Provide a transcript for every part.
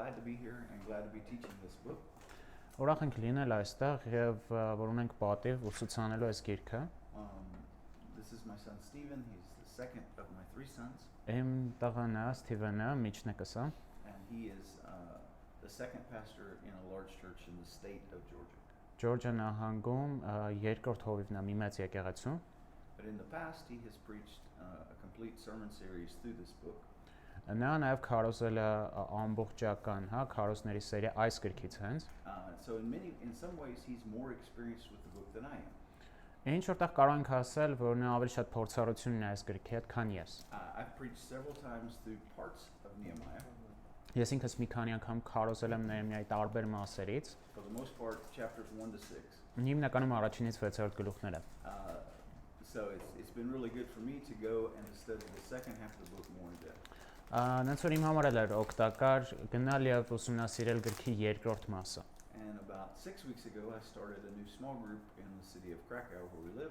glad to be here and glad to be teaching this book. Ուրախ ենք լինել այստեղ եւ որ ունենք պատիվ ուսուցանելու այս գիրքը։ This is my son Stephen. He's the second of my three sons. Իմ տղան Սթիվենը միջնակից է։ And he is the second pastor in a large church in the state of Georgia. Ջորջիա նահանգում երկրորդ հովիվն է մի մեծ եկեղեցու։ But in the past he has preached a complete sermon series through this book. Նա նաև քարոզել է ամբողջական, քարոզների սերիա այս գրքից հենց։ So in some ways he's more experienced with the book than I am. Ինչ որտեղ կարող ենք ասել, որ նա ավելի շատ փորձառություն ունի այս գրքի հետ, քան ես։ I've preached several times through parts of Nehemiah. Ես ինքս մի քանի անգամ քարոզել եմ Նեհեմիայի տարբեր մասերից։ For the most part chapters 1 to 6. Հիմնականում առաջինից 6-րդ գլուխները։ So it's been really good for me to go and to study the second half of the book more in depth. Նենց որ իմ համար էլ օգտակար գնալ եւ ուսումնասիրել գրքի երկրորդ մասը։ And about 6 weeks ago I started a new small group in the city of Krakow where we live.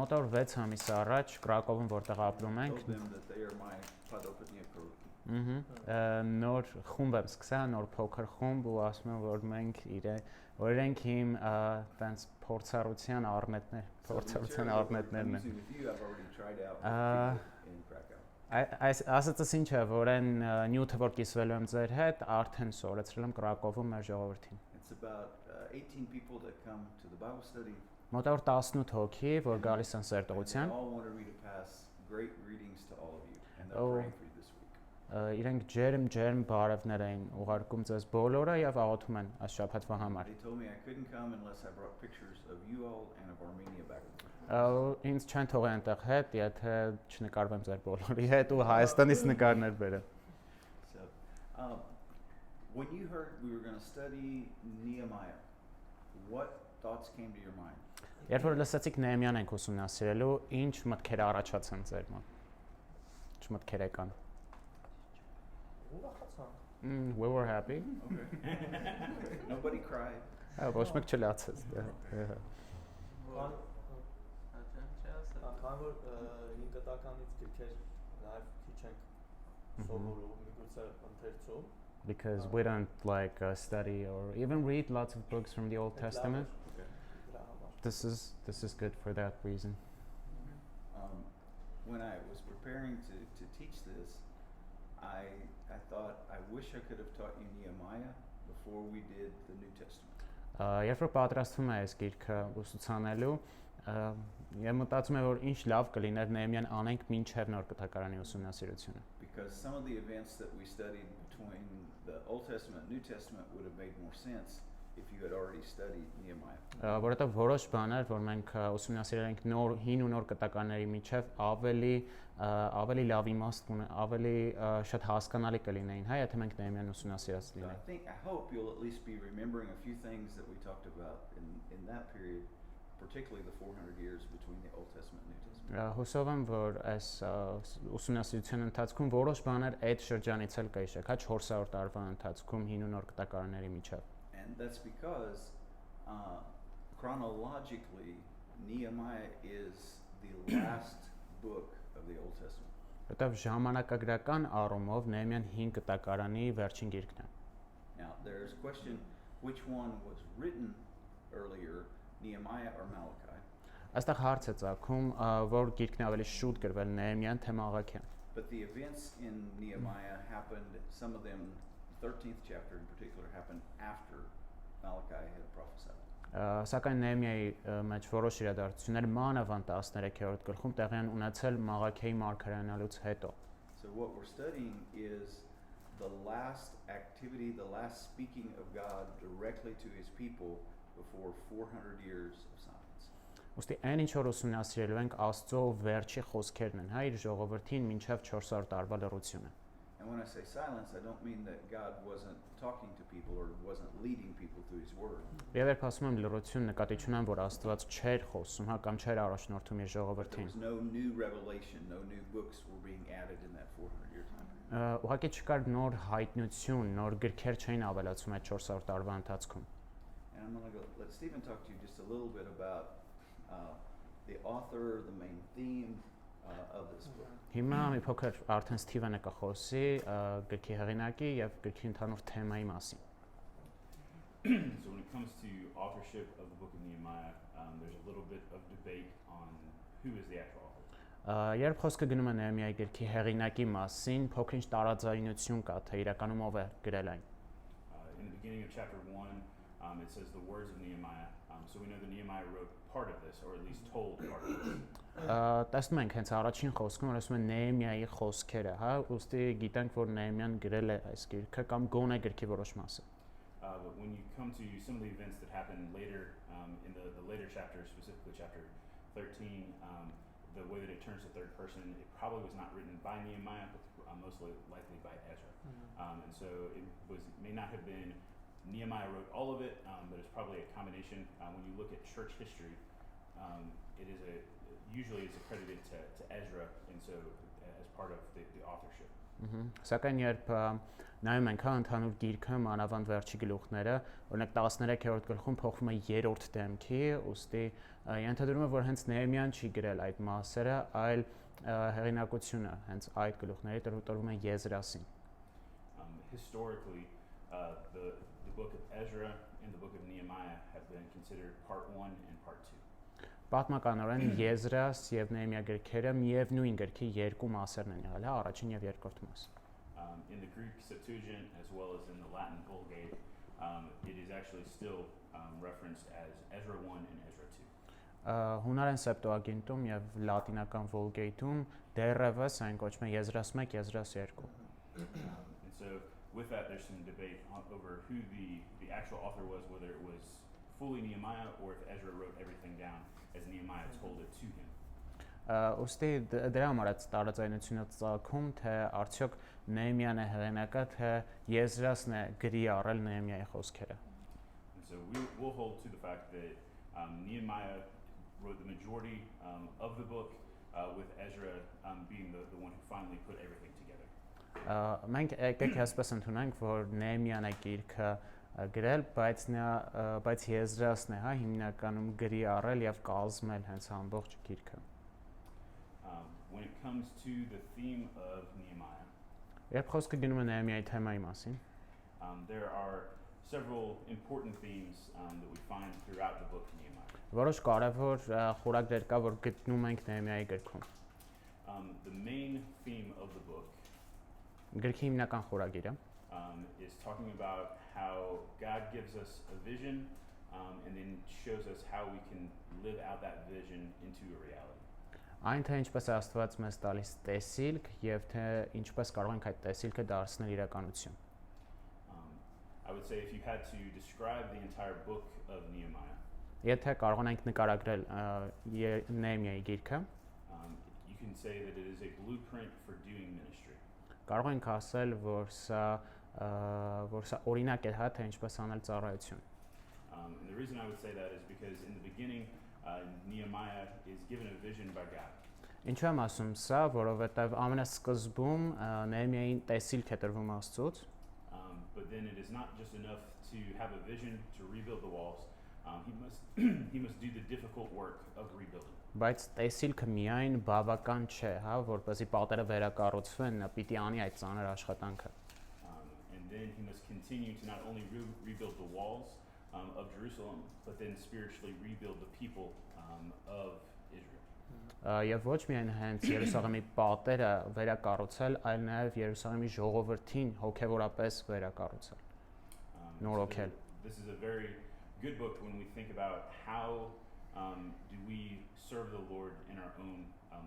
Մոտավոր 6 ամիս առաջ Կրակովում որտեղ ապրում ենք։ Told them that they are my podopatnia kroliki. Նոր խումբ եմ սկսել, նոր փոքր խումբ ու ասում եմ որ մենք իրենք իմ տենց փորձառության արմատներն են։ Ասածս ինչ է, որ այն նյութը որ կիսվելու եմ ձեր հետ, արդեն սորեցրել եմ Կրակովում մեր ժողովրդին։ It's about 18 people that come to the Bible study. Մոտավոր 18 հոգի, որ գալիս են սերտողության։ They all wanted me to pass great greetings to all of you and they're praying for you this week. Իրենք ջերմ բարևներ էին ուղարկում ձեզ բոլորը եւ աղոթում են այս շաբաթվա համար։ They told me I couldn't come unless I brought pictures of you all and of Armenia back with me. Ինձ չեն թողել այնտեղ հետ, եթե չնկարվեմ ձեր բոլորի հետ ու Հայաստանից նկարներ բերեմ։ So, when you heard we were going to study Nehemiah, what thoughts came to your mind? Երբ որ լսեցիք Նեհեմիան ենք ուսումնասիրելու, ինչ մտքեր առաջացան ձեր մոտ։ Ինչ մտքեր եկան։ We were happy. Okay. Nobody cried. Ոչ մեկ չլացեց։ Քանի որ 5 կտականից գրքեր նաև քիչ ենք սովորում, միգուցե ընթերցում. Because we don't like study or even read lots of books from the Old Testament. Okay. This is good for that reason. When I was preparing to teach this, I thought I wish I could have taught you Nehemiah before we did the New Testament. Երբ որ պատրաստվում եմ այս գիրքը ուսուցանելու, ես մտածում եմ որ ինչ լավ կլիներ Նեհեմիան անենք մինչև նոր կտակարանի ուսումնասիրությունը։ Because some of the events that we studied between the Old Testament and New Testament would have made more sense if you had already studied Nehemiah. Որովհետև որոշ բաներ, որ մենք ուսումնասիրել ենք նոր հին ու նոր կտականների միջև ավելի լավ իմաստ ունեն, ավելի շատ հասկանալի կլինեին, հա, եթե մենք Նեհեմիան ուսումնասիրած լինենք։ I hope you'll at least be remembering a few things that we talked about in that period, particularly the 400 years between the Old Testament and New Testament. Հուսով եմ, որ այս ուսումնասիրության ընթացքում որոշ բաներ այդ շրջանից էլ կհիշեք, հա 400 տարվա ընթացքում հին ու նոր կտականների միջև։ And that's because chronologically Nehemiah is the last book of the Old Testament. Որտեւ ժամանակագրական առումով Նեհեմիան 5 կտակարանի վերջին գիրքն է։ Now there's a question which one was written earlier, Nehemiah or Malachi? Այստեղ հարց է ծագում, որ գիրքն ավելի շուտ գրվել Նեհեմիան թե Մաղաքիան։ But the events in Nehemiah happened, some of them, the 13th chapter in particular, happened after Malachi had prophesied. Սակայն Նեհեմիայի մեջ որոշ իրադարձություններ մանավանդ 13-րդ գլխում տեղի են ունեցել Մաղաքիայի մարգարեանալուց հետո։ So what we're studying is the last activity, the last speaking of God directly to his people before 400 years of silence. Ոստի այն ինչ որ ուսումնասիրելու ենք Աստծո վերջի խոսքերն են, հա, իր ժողովրդին մինչև 400 տարվա լռությունը։ And when I say silence, I don't mean that God wasn't talking to people or wasn't leading people through his word. Եվ երբ ասում եմ լռություն, նկատի ունեմ, որ Աստված չէր խոսում, հա, կամ չէր առաջնորդում իր ժողովրդին։ There was no new revelation, no new books were being added in that 400-year time period. Ուղղակի չկար նոր հայտնություն, նոր գրքեր չէին ավելացում այդ 400 տարվա ընթացքում։ And I'm going to let Stephen talk to you just a little bit about the author, the main theme, of this book. Հիմա մի փոքր արդեն Սթիվենը կխոսի գրքի հեղինակի եւ գրքի ընդհանուր թեմայի մասին։ So when it comes to authorship of the book of Nehemiah, there's a little bit of debate on who is the actual author. Երբ խոսքը գնում է Նեհեմիայի գրքի հեղինակի մասին, փոքրինչ տարաձայնություն կա, թե իրականում ով է գրել այն։ In the beginning of chapter 1, it says the words of Nehemiah. So we know that Nehemiah wrote part of this, or at least told part of this. Տեսնում ենք հենց առաջին խոսքում, որ ասում են Նեհեմիայի խոսքերը, հա, ուստի գիտենք, որ Նեհեմիան գրել է այս գրքը կամ գոնե գրքի որոշ մասը։ But when you come to some of the events that happened later, in the later chapters, specifically chapter 13, the way that it turns to third person, it probably was not written by Nehemiah, but most likely by Ezra. And so it may not have been Nehemiah wrote all of it, but it's probably a combination. When you look at church history, it is usually it's accredited to Ezra, and so as part of the authorship. Սակայն երբ նայում ենք ընդհանուր գիրքը, մանավանդ վերջի գլուխները, օրինակ 13-րդ գլխում փոխվում է 3-րդ դեմքի, ուստի ենթադրում է, որ հենց Նեհեմիան չի գրել այդ մասերը, այլ հեղինակությունը հենց այդ գլուխների տրվում է Եզրասին։ Historically, the book of Ezra and the book of Nehemiah have been considered part 1 and part 2. Պատմականորեն Եզրաս եւ Նեհեմիա գրքերը միևնույն գրքի երկու մասերն են եղել, հա, առաջին եւ երկրորդ մասը։ In the Greek Septuagint as well as in the Latin Vulgate, it is actually still referenced as Ezra 1 and Ezra 2. Հունարեն Սեպտուագինտում եւ լատինական Vulgate-ում դեռևս այն կոչվում է Եզրաս 1, Եզրաս 2։ And so with that there's some debate over who the actual author was, whether it was fully Nehemiah or if Ezra wrote everything down as Nehemiah told it to him. Ոստի դրա համար է տարաձայնությունը ծագում, թե արդյոք Նեհեմիան է հեղինակը, թե Եզրասն է գրի առել Նեհեմիայի խոսքերը։ And so we'll hold to the fact that Nehemiah wrote the majority of the book, with Ezra being the one who finally put everything together. Մենք եկեք այսպես ընդունենք, որ Նեհեմիան է գիրքը գրել, բայց Եզրասն է, հա, հիմնականում գրի առել եւ կազմել հենց ամբողջ գիրքը։ When it comes to the theme of Nehemiah, Երբ խոսքը գնում է Նեհեմիայի թեմայի մասին, there are several important themes that we find throughout the book of Nehemiah. որոշ կարևոր խորագրեր կա, որ գտնում ենք Նեհեմիայի գրքում։ The main theme of the book Գրքի հիմնական խորագիրը is talking about how God gives us a vision and then shows us how we can live out that vision into a reality. Այն թե ինչպես է Աստված մեզ տալիս տեսիլք եւ թե ինչպես կարող ենք այդ տեսիլքը դարձնել իրականություն։ I would say if you had to describe the entire book of Nehemiah, Եթե կարողանանք նկարագրել Նեհեմիայի գիրքը, you can say that it is a blueprint for doing ministry. կարող ենք ասել, որ սա օրինակ է, հա, թե ինչպես անել ծառայություն։ And the reason I would say that is because in the beginning, Nehemiah is given a vision by God. Ինչու եմ ասում սա, որովհետև ամենասկզբում Նեհեմիային տեսիլք է տրվում Աստծուց, But then it is not just enough to have a vision to rebuild the walls. He must do the difficult work of rebuilding. բայց տեսիլքը միայն բավական չէ, հա, որպեսզի պատերը վերակառուցվեն, նա պիտի անի այդ ծանր աշխատանքը։ And then he must continue to not only rebuild the walls of Jerusalem, but then spiritually rebuild the people of Israel. Եվ ոչ միայն հենց Երուսաղեմի պատերը վերակառուցել, այլ նաև Երուսաղեմի ժողովրդին հոգևորապես վերակառուցել։ Նորոգել։ This is a very good book when we think about how do we serve the Lord in our own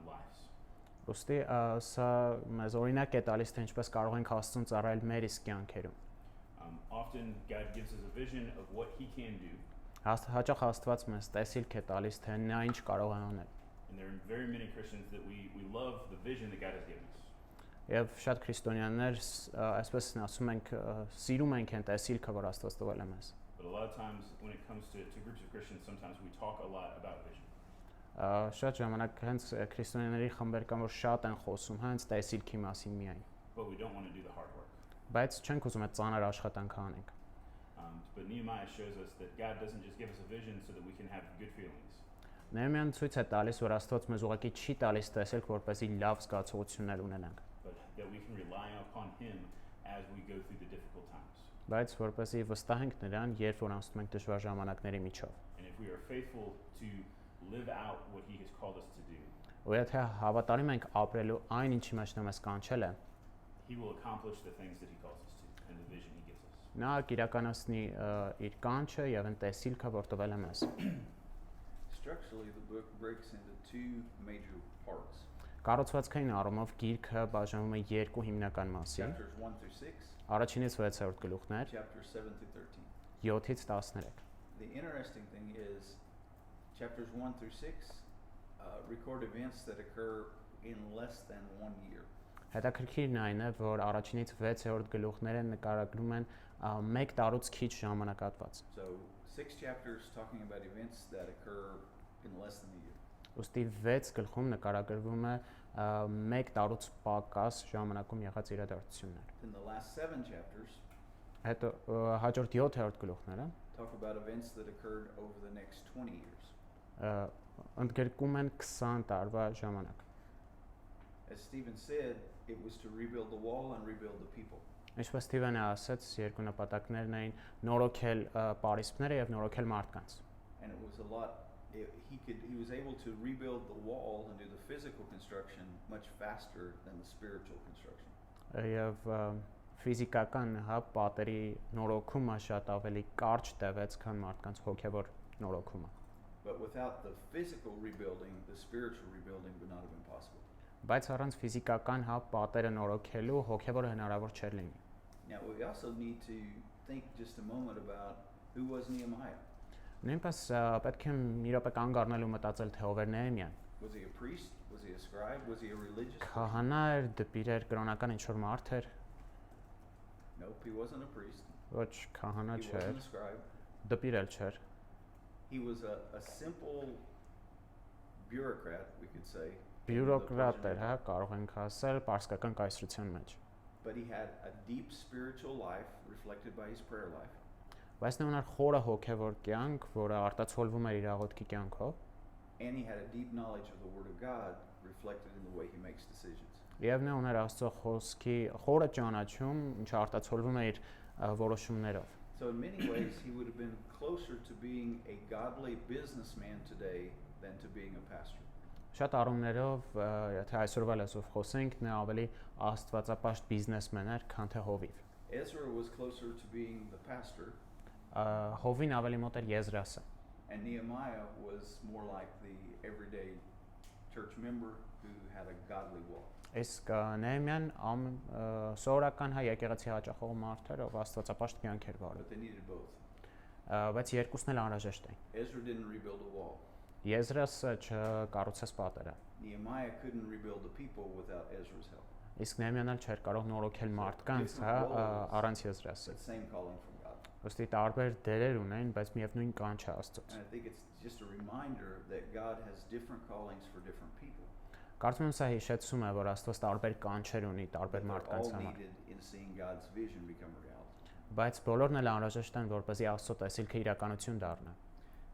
lives. Ոստի սա մեզ օրինակ է տալիս, թե ինչպես կարող ենք Աստծուն ծառայել մեր իսկ կյանքերում։ Often God gives us a vision of what he can do. Հաճախ Աստված մեզ տեսիլք է տալիս, թե նա ինչ կարող է անել։ And there are very many Christians that we love the vision that God has given us. Եվ շատ քրիստոնյաներ, այսպես ասում ենք, սիրում ենք այն տեսիլքը, որ Աստված տվել է մեզ։ But a lot of times when it comes to groups of Christians, sometimes we talk a lot about vision. Շատ ժամանակ հենց քրիստոնյաների խմբեր կան, որ շատ են խոսում հենց տեսիլքի մասին միայն։ But we don't want to do the hard work. Բայց չենք ուզում այդ ծանր աշխատանքը անենք։ But Nehemiah shows us that God doesn't just give us a vision so that we can have good feelings. Նեեմիան ցույց է տալիս, որ Աստված մեզ ուղղակի չի տալիս տեսել, որպեսզի լավ զգացողություններ ունենանք, but that we can rely upon Him as we go through the difficult times. բայց որպեսզի վստահենք Նրան, երբ որ անցնում ենք դժվար ժամանակների միջով։ And if we are faithful to live out what He has called us to do, Ու եթե հավատարիմ ենք ապրելու այն, ինչի մեջ նա մեզ կանչել է, He will accomplish the things that He calls us to and the vision He gives us. նա կիրականացնի իր կանչը եւ այն տեսիլքը, որ տվել է մեզ։ Structurally, the book breaks into two major parts. Կառուցվածքային առումով գիրքը բաժանվում է երկու հիմնական մասի։ Chapters 1 through 6, Առաջինից 6-րդ գլուխներ, chapters 7 through 13. 7-ից 13։ The interesting thing is, chapters 1 through 6 record events that occur in less than 1 year. Հետաքրքիրն այն է, որ առաջինից 6-րդ գլուխները նկարագրում են 1 տարուց քիչ ժամանակահատված։ So 6 chapters talking about events that occur in less than a year. Ոստի 6 գլխում նկարագրվում է 1 տարուց պակաս ժամանակում եղած իրադարձություններ։ Then the last 7 chapters Հետո հաջորդ 7-րդ գլուխները talk about events that occurred over the next 20 years. ընդգրկում են 20 տարվա ժամանակ։ As Stephen said, it was to rebuild the wall and rebuild the people. Ինչպես Սթիվենը ասաց, երկու նպատակներն էին նորոգել պարիսպները եւ նորոգել մարդկանց։ And it was a lot. He was able to rebuild the wall and do the physical construction much faster than the spiritual construction. Եվ ֆիզիկական պատերի նորոգումը շատ ավելի կարճ տևեց, քան մարդկանց հոգեվոր նորոգումը։ But without the physical rebuilding, the spiritual rebuilding would not have been possible. Բայց առանց ֆիզիկական պատերը նորոգելու հոգեվոր հնարավոր չէր լինի։ Now we also need to think just a moment about who was Nehemiah. Նույնպես պետք է մի րոպե կանգ առնել ու մտածել, թե ով էր Նեեմիան։ Was he a priest? Was he a scribe? Was he a religious person? Քահանա էր, դպիր էր, կրոնական ինչ-որ մարդ էր։ Nope, he wasn't a priest. Ոչ քահանա He չէր, wasn't a scribe. դպիր էլ չէր։ He was a simple bureaucrat, we could say. Բյուրոկրատ էր, հա, կարող ենք ասել, պարսկական կայսրության մեջ։ But he had a deep spiritual life reflected by his prayer life. Բայց նա ուներ խորը հոգևոր կյանք, որը արտացոլվում էր իր աղոթքի կյանքով, And he had a deep knowledge of the Word of God reflected in the way he makes decisions. եւ նա ուներ Աստծո խոսքի խորը ճանաչում, ինչը արտացոլվում է իր որոշումներով։ So in many ways, he would have been closer to being a godly businessman today than to being a pastor. Շատ առումներով, եթե այսօրվա լեզվով խոսենք, նա ավելի աստվածապաշտ բիզնեսմեն էր, քան թե հովիվ։ Ezra was closer to being the pastor, Հովին ավելի մոտ էր Եզրասը, and Nehemiah was more like the everyday church member who had a godly walk. իսկ Նեեմիան սովորական հայ եկեղեցի հաճախող մարդ էր, ով աստվածապաշտ կյանք էր վարում, But they needed both. բայց երկուսն էլ անհրաժեշտ էին։ Ezra didn't rebuild a wall. Եզրասը չկառուցեց պատերը, Nehemiah couldn't rebuild the people without Ezra's help. իսկ Նեեմիան էլ չէր կարող նորոգել մարդկանց, հա, առանց Եզրասի։ It's the same calling from God. Ոստի տարբեր դերեր ունեն, բայց միևնույն կանչ է Աստծոց։ And I think it's just a reminder that God has different callings for different people. Կարծում եմ սա հիշեցում է, որ Աստված տարբեր կանչեր ունի տարբեր But they're մարդկանց all համար, needed in seeing God's vision become a reality. բայց բոլորն էլ անհրաժեշտ են, որպեսզի Աստծո տեսիլքը իրականություն դառնա։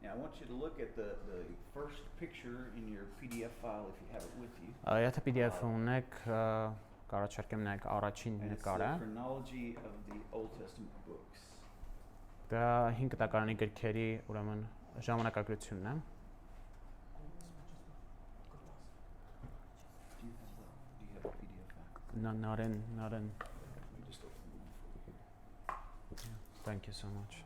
Now I want you to look at the first picture in your PDF file if you have it with you. Եթե PDF-ը ունեք, կառաջարկեմ նայեք առաջին And it's նկարը։ the chronology of the Old Testament books. Դա 5 տակարանի գրքերի, ուրեմն ժամանակագրությունն է։ Do you have a PDF file? Նարեն, Let me just open one for you. thank you so much։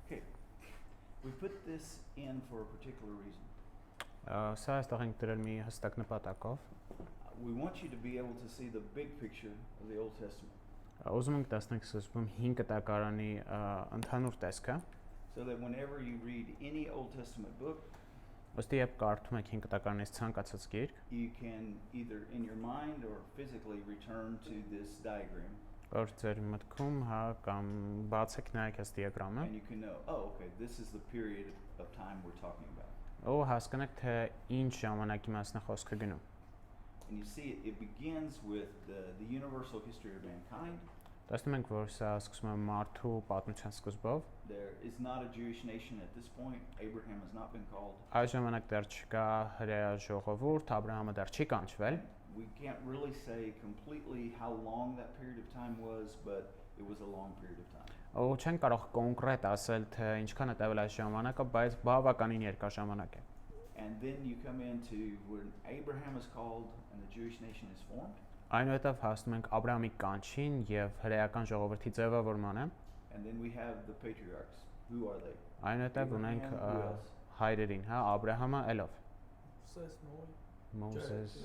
Okay, we put this in for a particular reason. Սա այստեղ ենք դրել մի հստակ նպատակով։ We want you to be able to see the big picture of the Old Testament, Ուզում ենք տեսնենք սկզբում 5 տակարանի ընդհանուր տեսքը, so that whenever you read any Old Testament book, Ոստի երբ կարդում եք 5 կտականից ցանկացած գիրք, you can either in your mind or physically return to this diagram որ ձեր մտքում հա կամ բացեք նայեք այս դիագրամը, and you can know, oh, okay, this is the period of time we're talking about. ու հասկանաք թե ինչ ժամանակի մասն է խոսքը գնում։ And you see it begins with the universal history of mankind. Տեսնում ենք, որ սա սկսում է մարդու պատմության սկզբով։ There is not a Jewish nation at this point. Abraham has not been called. Այս ժամանակ դեռ չկա հրեա ժողովուրդ, Աբրահամը դեռ չի կանչվել։ We can't really say completely how long that period of time was, but it was a long period of time. Ու չեն կարող կոնկրետ ասել, թե ինչքան է տևել այս ժամանակը, բայց բավականին երկար ժամանակ է։ And then you come into when Abraham is called and the Jewish nation is formed. Այնուհետև հասնում ենք Աբրահամի կանչին եւ հրեական ժողովրդի ձևավորմանը։ And then we have the patriarchs. Who are they? Այնուհետև ունենք Abraham, who else? հայրերին, հա, Աբրահամը ելով, Սես նոյ Մոսես,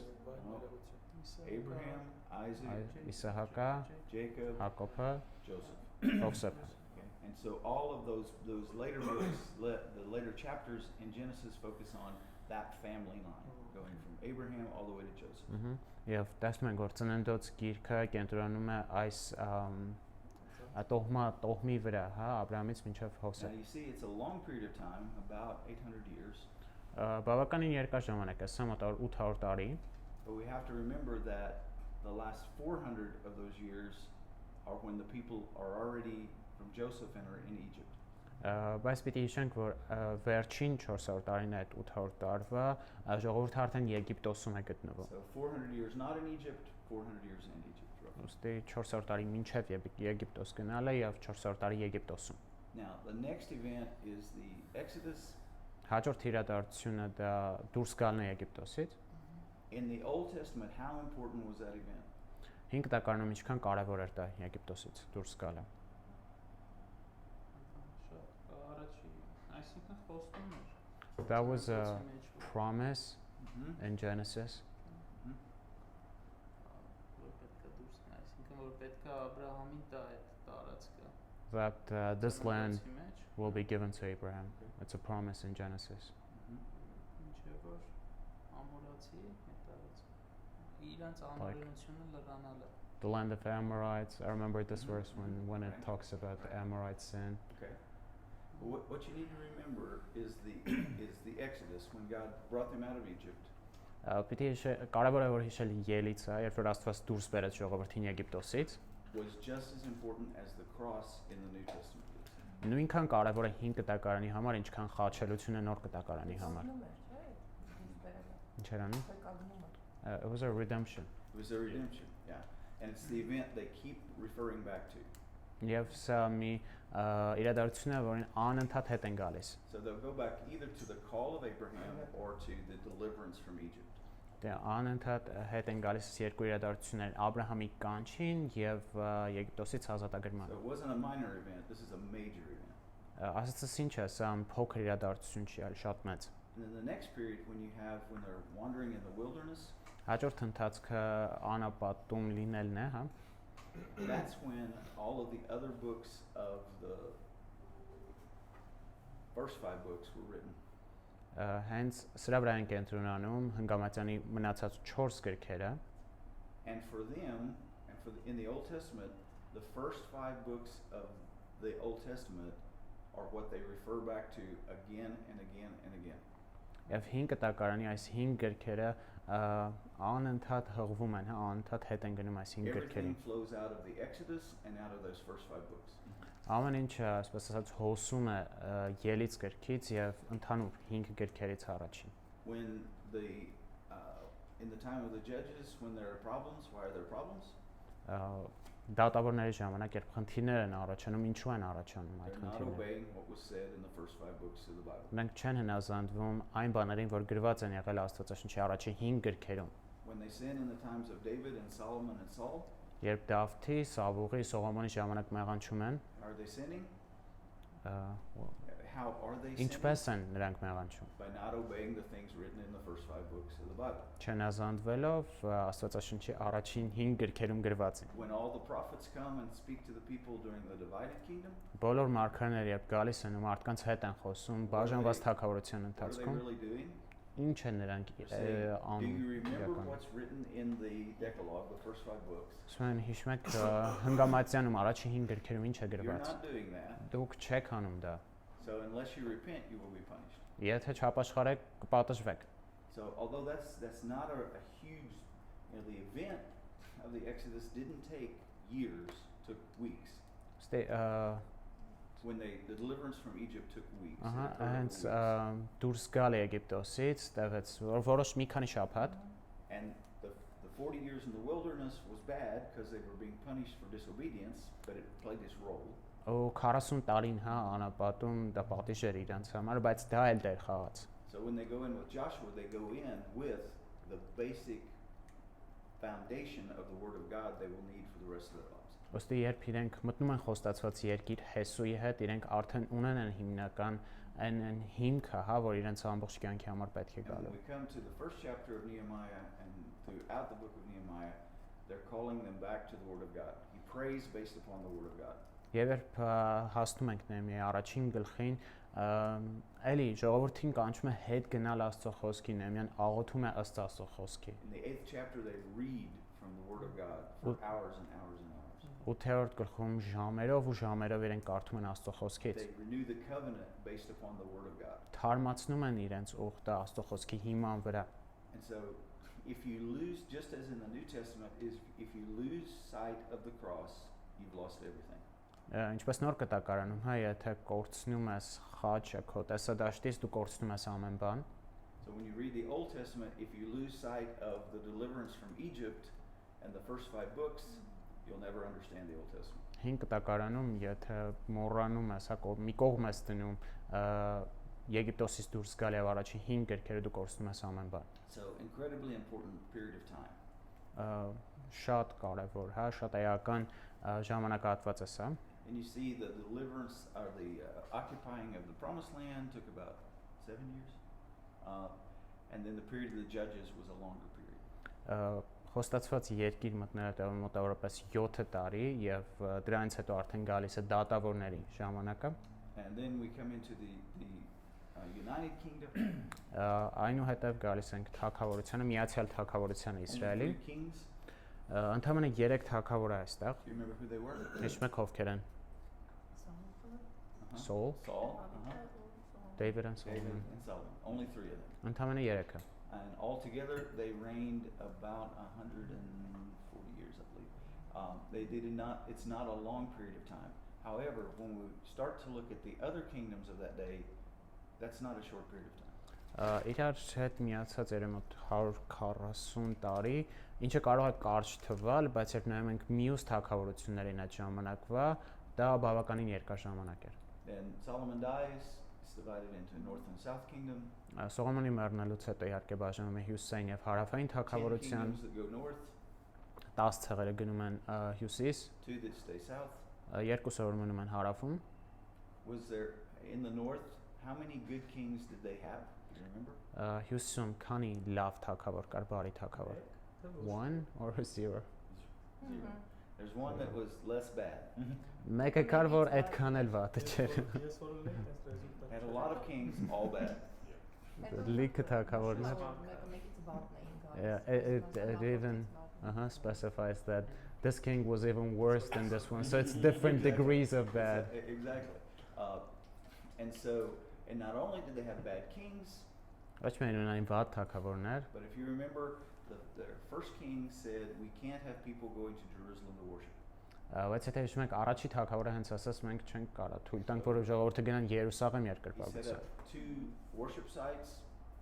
Abraham, Isaac, Իսահակա, Jacob, Հակոբը, Joseph. Հովսեփը։ Okay. And so all of those later books, the later chapters in Genesis focus on that family line, going from Abraham all the way to Joseph. Եվ տեսնում ենք, որ ծննդոց գիրքը կենտրոնանում է այս տոհմի վրա, հա, Աբրահամից մինչև Now Հովսեփ։ you see it's a long period of time, about 800 years, Բավականին երկար ժամանակ է, սա մոտ 800 տարի, but we have to remember that the last 400 of those years are when the people are already from Joseph and are in Egypt. բայց պիտի հիշենք, որ վերջին 400 տարին այդ 800 տարվա ժողովուրդը արդեն Եգիպտոսում է գտնվում։ So 400 years not in Egypt, 400 years in Egypt. Roughly. Ոստի 400 տարի մինչև Եգիպտոս գնալը եւ 400 տարի Եգիպտոսում։ Now the next event is the Exodus. Հաջորդ իրադարձությունը դա դուրս գալն է Եգիպտոսից։ In the Old Testament, how important was that event? 5 տակարանում ինչքան կարևոր էր դա Եգիպտոսից դուրս գալը։ That was a promise Mm-hmm. in Genesis. That this land will be given to Abraham. It's a promise in Genesis. The land of Amorites. I remember this verse when it talks about the Amorite sin. Okay. What you need to remember is the Exodus when God brought them out of Egypt. Պիտի կարևոր է որ հիշել ելիցը, երբ որ Աստված դուրս բերեց ժողովրդին Եգիպտոսից, was just as important as the cross in the New Testament is. նույնքան կարևոր է 5 կտակարանի համար, ինչքան խաչելությունը նոր կտակարանի համար։ Ինչ էր անում? It was a redemption. It was their redemption, yeah. And it's the event they keep referring back to. Եվ սա մի իրադարձություն է, որին անընդհատ հետ են գալիս։ So they'll go back either to the call of Abraham or to the deliverance from Egypt. Դե անընդհատ հետ են գալիս երկու իրադարձություններ՝ Աբրահամի կանչին եւ Եգիպտոսից ազատագրմանը։ So it wasn't a minor event, this is a major event. Ասածս ինչ է, սա փոքր իրադարձություն չի, այլ շատ մեծ։ And then the next period when they're wandering in the wilderness, Հաջորդ ընթացքը անապատում լինելն է, հա։ that's when all of the other books of the first 5 books were written. Hence սրա վրա են կենտրոնանում Հնգամատյանի մնացած 4 գրքերը։ And for them, in the Old Testament, the first 5 books of the Old Testament are what they refer back to again and again and again. Եվ 5 տակարանի այս 5 գրքերը անընդհատ հղվում են, հա, անընդհատ հետ են գնում այս 5 գրքերին։ Everything flows out of the Exodus and out of those first 5 books. Ամեն ինչը, այսպես ասած, հոսում է ելից գրքից եւ ընդհանուր 5 գրքերից առաջին։ When in the time of the judges, when there are problems, why are there problems? Դատավորների ժամանակ, երբ խնդիրներ են առաջանում, ինչու են առաջանում այդ They're not խնդիրները։ obeying what was said in the first 5 books of the Bible. Նրանք չեն հնազանդվում այն բաներին, որ գրված են եղել Աստվածաշնչի առաջին 5 գրքերում։ When they sin in the times of David and Solomon and Saul, Երբ Դավթի, Սավուղի, Սողոմոնի ժամանակ մեղանչում են, are they sinning? how are they sinning? Ինչպես են նրանք մեղանչում։ By not obeying the things written in the first 5 books of the Bible. Չնազանդվելով Աստվածաշնչի առաջին 5 գրքերում գրվածին։ When all the prophets come and speak to the people during the divided kingdom, Բոլոր մարգարեները երբ գալիս են ու մարդկանց հետ են խոսում բաժանված թագավորության what are they ընթացքում, really doing? ինչ են նրանք They're saying, do անում։ you remember իրականում։ what's written in the Decalogue, the first 5 books? Ասում են հիշում եք հնգամատյանում առաջին 5 գրքերում ինչ է You're գրված։ not doing that. Դուք չեք անում դա։ So unless you repent, you will be punished. Եթե չապաշխարեք, կպատժվեք։ So although that's not a huge, the event of the Exodus didn't take years, took weeks. Ստե When the deliverance from Egypt took weeks. ահա it occurred հենց over weeks. դուրս գալ Եգիպտոսից տևեց որոշ մի քանի շաբաթ And the 40 years in the wilderness was bad because they were being punished for disobedience, but it played its role. ու 40 տարին հա անապատում դա պատիժ էր իրանց համար, բայց դա էլ դեր խաղաց։ So when they go in with Joshua, they go in with the basic foundation of the Word of God they will need for the rest of their lives. Ոստի երբ իրենք մտնում են խոստացված երկիր Հեսուի հետ, իրենք արդեն ունեն են հիմնական այն հիմքը, հա, որ իրենց ամբողջ կյանքի համար պետք է And when գալու։ we come to the first chapter of Nehemiah and throughout the book of Nehemiah, they're calling them back to the Word of God. He prays based upon the Word of God. Եվ երբ հասնում ենք Նեհեմիայի առաջին գլխին, էլի ժողովրդին կանչում է հետ գնալ Աստծո խոսքի, Նեհեմիան աղոթում է ըստ Աստծո խոսքի։ In the 8th chapter, they read from the Word of God for hours and hours and hours. 8-րդ գլխում ժամերով ու ժամերով իրենք կարդում են Աստծո խոսքից։ They renew the covenant based upon the Word of God. Թարմացնում են իրենց ուխտը Աստծո խոսքի հիման վրա։ And so, if you lose, just as in the New Testament, if you lose sight of the cross, you've lost everything. Ինչպես նոր կտակարանում, հա, եթե կորցնում ես խաչը քո տեսադաշտից, դու կորցնում ես ամեն բան։ So when you read the Old Testament, if you lose sight of the deliverance from Egypt and the first 5 books, you'll never understand the Old Testament. 5 կտակարանում, եթե մոռանում ես, հա, մի կողմ ես դնում Եգիպտոսից դուրս գալ եւ առաջին 5 գրքերը դու կորցնում ես ամեն բան։ So incredibly important period of time. Շատ կարևոր, հա, շատ էական ժամանակահատված է սա։ And you see the deliverance or the occupying of the promised land took about 7 years. And then the period of the judges was a longer period. Խոստացված երկիր մտնելը տևում մոտավորապես 7 տարի եւ դրանից հետո արդեն գալիս է դատավորների ժամանակը։ And then we come into the United Kingdom. Այնուհետև գալիս ենք թագավորությանը, միացյալ թագավորությանը Իսրայելի։ Only 3 kings. Ընդամենը 3 թագավոր է այստեղ։ Do you remember who they were? Հիշում եք ովքեր են։ Saul, Saul, David and David Solomon։ and Solomon. Only 3 of them. Ընդամենը 3-ը։ And altogether, they reigned about 140 years, I believe. They did not. It's not a long period of time. However, when we start to look at the other kingdoms of that day, that's not a short period of time. Իրար հետ միացած երեմոտ 140 տարի, ինչը կարող է կարճ թվալ, բայց երբ նայում ենք մյուս թագավորություններին այդ ժամանակվա, դա բավականին երկար ժամանակ էր։ Then Solomon dies. It's divided into North and South Kingdom. Սողոմոնի մեռնելուց հետո իհարկե բաժանում է հյուսիսային եւ հարավային 10 թագավորության, kingdoms that go north, 10 ցեղերը գնում են հյուսիս, 2 that stay south. 2 որ մնում են հարավում։ Was there in the north? How many good kings did they have? Do you remember? Հյուսիսում քանի լավ թագավոր կար, բարի թագավոր։ 1 or 0։ 0. There's one that was less bad. Մեկը կար, որ այդքան էլ վատը չէր։ Had a lot of kings, all bad. Լիքը թագավորներ։ It even specifies that this king was even worse than this one, so it's different degrees of bad. Exactly. And not only did they have bad kings, Ոչ միայն ունեն վատ թագավորներ, but if you remember, their first king said, we can't have people going to Jerusalem to worship. բայց եթե հիշում եք առաջի թագավորը հենց ասաց մենք չենք կարա թույլ տանք որ ժողովուրդը գնան Երուսաղեմ He set երկրպագության։ up 2 worship sites,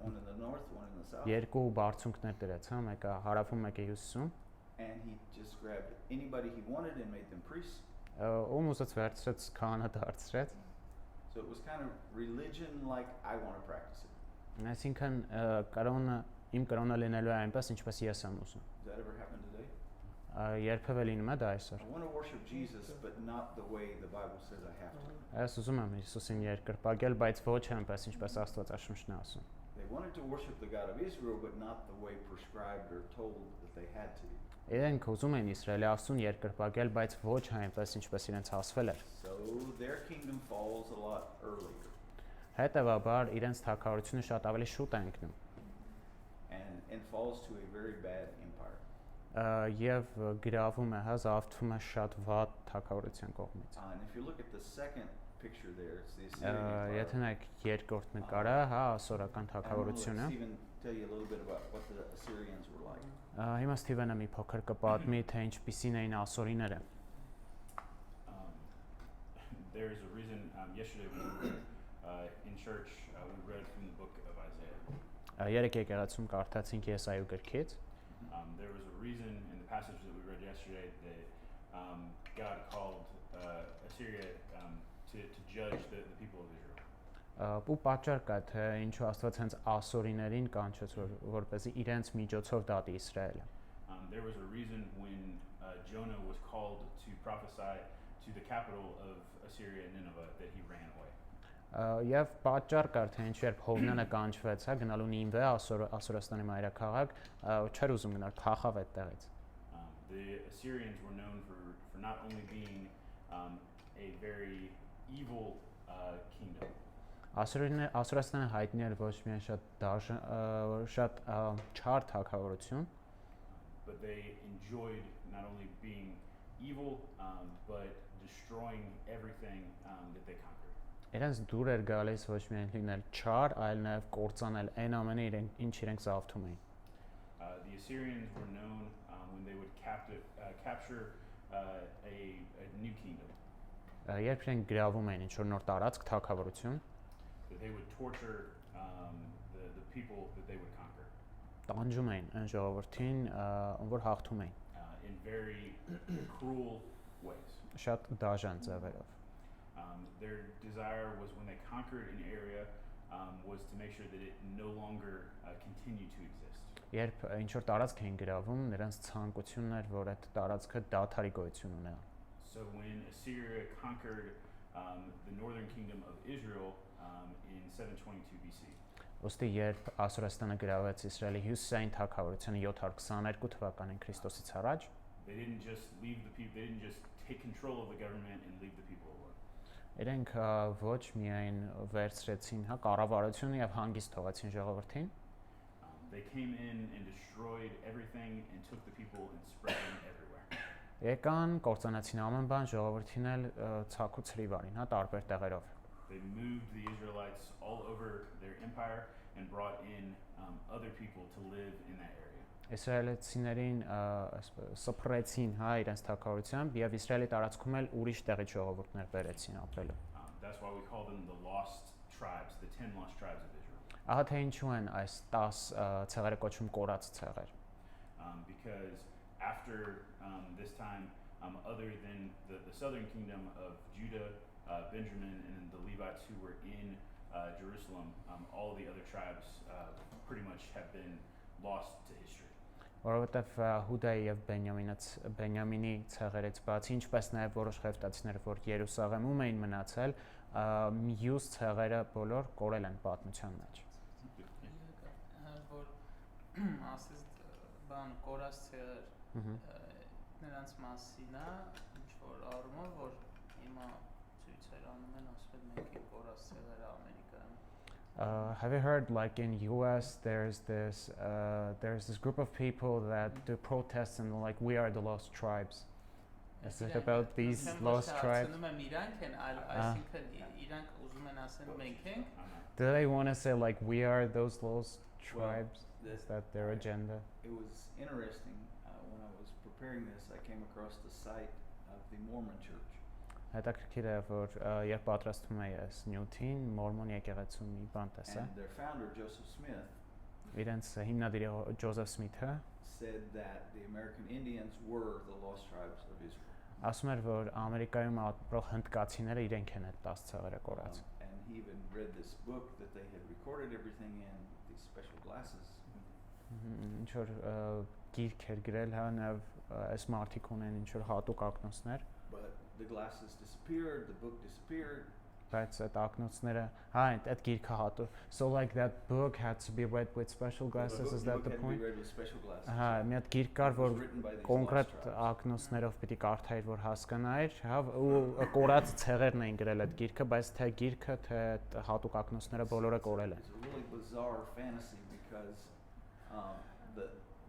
one in the north, one in the south. Երկու բարձունքներ դրեց, հա, մեկը հարավում, մեկը հյուսիսում։ And he just grabbed anybody he wanted and made them priests. Ու մուսից վերցրեց քահանա դարձրեց։ So it was kind of religion like I want to practice it. Այսինքն կրոնը իմ կրոնը լինելու է այնպես ինչպես ես եմ ուզում։ Does that ever happen today? երբևէ լինում է դա այսօր։ I want to worship Jesus, but not the way the Bible says I have to. Ես ուզում եմ Հիսուսին երկրպագել, բայց ոչ այնպես, ինչպես Աստվածաշունչն է ասում։ They wanted to worship the God of Israel, but not the way prescribed or told that they had to. Իրենք ուզում են Իսրայելի Աստծուն երկրպագել, բայց ոչ այնպես, ինչպես իրենց հասվել էր։ So their kingdom falls a lot earlier Հետևաբար իրենց թագավորությունը շատ ավելի շուտ է ընկնում and falls to a very bad empire. եւ գրավում է, զավթվում է շատ վատ թագավորության կողմից։ And if you look at the second picture there, it's the Assyrian Եթե empire. նայեք երկրորդ նկարը, հա, ասորական And թագավորությունը։ let's even tell you a little bit about what the Assyrians were like. Հիմա Սթիվենը մի փոքր կպատմի, թե ինչպիսին էին ասորիները։ There is a reason. Yesterday we were in church. We read from the book of Isaiah. Երեք եկեղեցում կարդացինք Եսայու գրքից։ There was a reason in the passage that we read yesterday that God called Assyria to judge the people of Israel. Ու պատճառ կա, թե ինչու Աստված հենց ասորիներին կանչեց, որպեսզի իրենց միջոցով դատի Իսրայելը։ There was a reason when Jonah was called to prophesy to the capital of Assyria, Nineveh, that he ran away. Եվ պատճառ կար, թե ինչու երբ Հովնանը կանչվեց, հա, գնալու Նինվե, Ասորաստանի մայրաքաղաք, չէր ուզում գնալ, փախավ այդտեղից։ The Assyrians were known for not only being a very evil kingdom. Ասորաստանը հայտնի էր ոչ միայն շատ չար թագավորություն, but they enjoyed not only being evil, but destroying everything that they conquered. իրենց դուր էր գալիս ոչ միայն լինել չար, այլ նաև կործանել այն ամենը, ինչ իրենք զավթում էին։ The Assyrians were known when they would capture a new kingdom. Երբ իրենք գրավում էին ինչ-որ նոր տարածք, թագավորություն, That they would torture the people that they would conquer տանջում էին այն ժողովրդին, ում որ հաղթում էին, in very cruel ways. շատ դաժան ձևերով։ Their desire was when they conquered an area was to make sure that it no longer continued to exist. Երբ ինչ-որ տարածք էին գրավում, նրանց ցանկությունն էր, որ այդ տարածքը դադարի գոյություն ունենա։ So when Assyria conquered the northern kingdom of Israel in 722 BC, Ոստի երբ Ասորաստանը գրավեց Իսրայելի հյուսիսային թագավորությունը 722 թվականին Քրիստոսից առաջ, they didn't just leave the people. They didn't just take control of the government and leave the people alone. իրենք ոչ միայն վերցրեցին, հա, կառավարությունը եւ հանգիստ թողեցին ժողովրդին, They came in and destroyed everything and took the people and spread them everywhere. եկան, կործանեցին ամեն բան, ժողովրդին էլ ցակու ցրիվ արին, հա, տարբեր տեղերով։ They moved the Israelites all over their empire and brought in other people to live in that area. Իսրայելցիներին սփռեցին, հա, իրենց թագավորությամբ եւ Իսրայելի տարածքում էլ ուրիշ տեղի ժողովուրդներ բերեցին ապրելու։ That's why we call them the lost tribes, the 10 lost tribes of Israel. Ահա թե ինչու են այս 10 ցեղերը կոչվում կորած ցեղեր։ Because after this time, other than the southern kingdom of Judah, Benjamin, and then the Levites who were in Jerusalem, all the other tribes pretty much have been lost to history. Որովհետև Հուդայի եւ Բենյամինի ցեղերից բացի, ինչպես նաեւ որոշ խեֆտացիներ, որ Երուսաղեմում էին մնացել, մյուս ցեղերը բոլոր կորել են պատմության մեջ։ Որ ասես բան կորած ցեղեր նրանց մասին է, ինչ որ առումով որ հիմա ցույցեր անում են, ասում են մենք ենք կորած ցեղերը Ամերիկայում։ Have you heard like in US there's this group of people that do protests and like we are the lost tribes. Is it about these lost tribes? Do they want to say like we are those lost tribes? Is that their agenda? It was interesting when I was preparing this. I came across the site of the Mormon Church. Հետաքրքիր է, որ երբ պատրաստում էի այս նյութին, Մորմոն եկեղեցու մի բան տեսա։ And their founder Joseph Smith Իրենց հիմնադիրը Ջոզեֆ Սմիթը said that the American Indians were the lost tribes of Israel. ասում էր, որ Ամերիկայում ապրող հնդկացիները իրենք են այդ 10 ցեղերը կորած։ And he even read this book that they had recorded everything in these special glasses. Ինչ որ գիրք էր գրել, հա, նաև այս մարդիկ ունեն ինչ որ հատուկ ակնոցներ, but the glasses disappeared, the book disappeared. բայց այդ ակնոցները, հա, այդ գիրքը հատուկ. So like that book had to be read with special glasses, is that the point? Հա, մի հատ գիրք կար, որ կոնկրետ ակնոցներով պիտի կարդայր, որ հասկանայր, հա, ու կորած ցեղերն էին գրել այդ գիրքը, բայց թե գիրքը, թե այդ հատուկ ակնոցները բոլորը կորել են։ It's a really bizarre fantasy because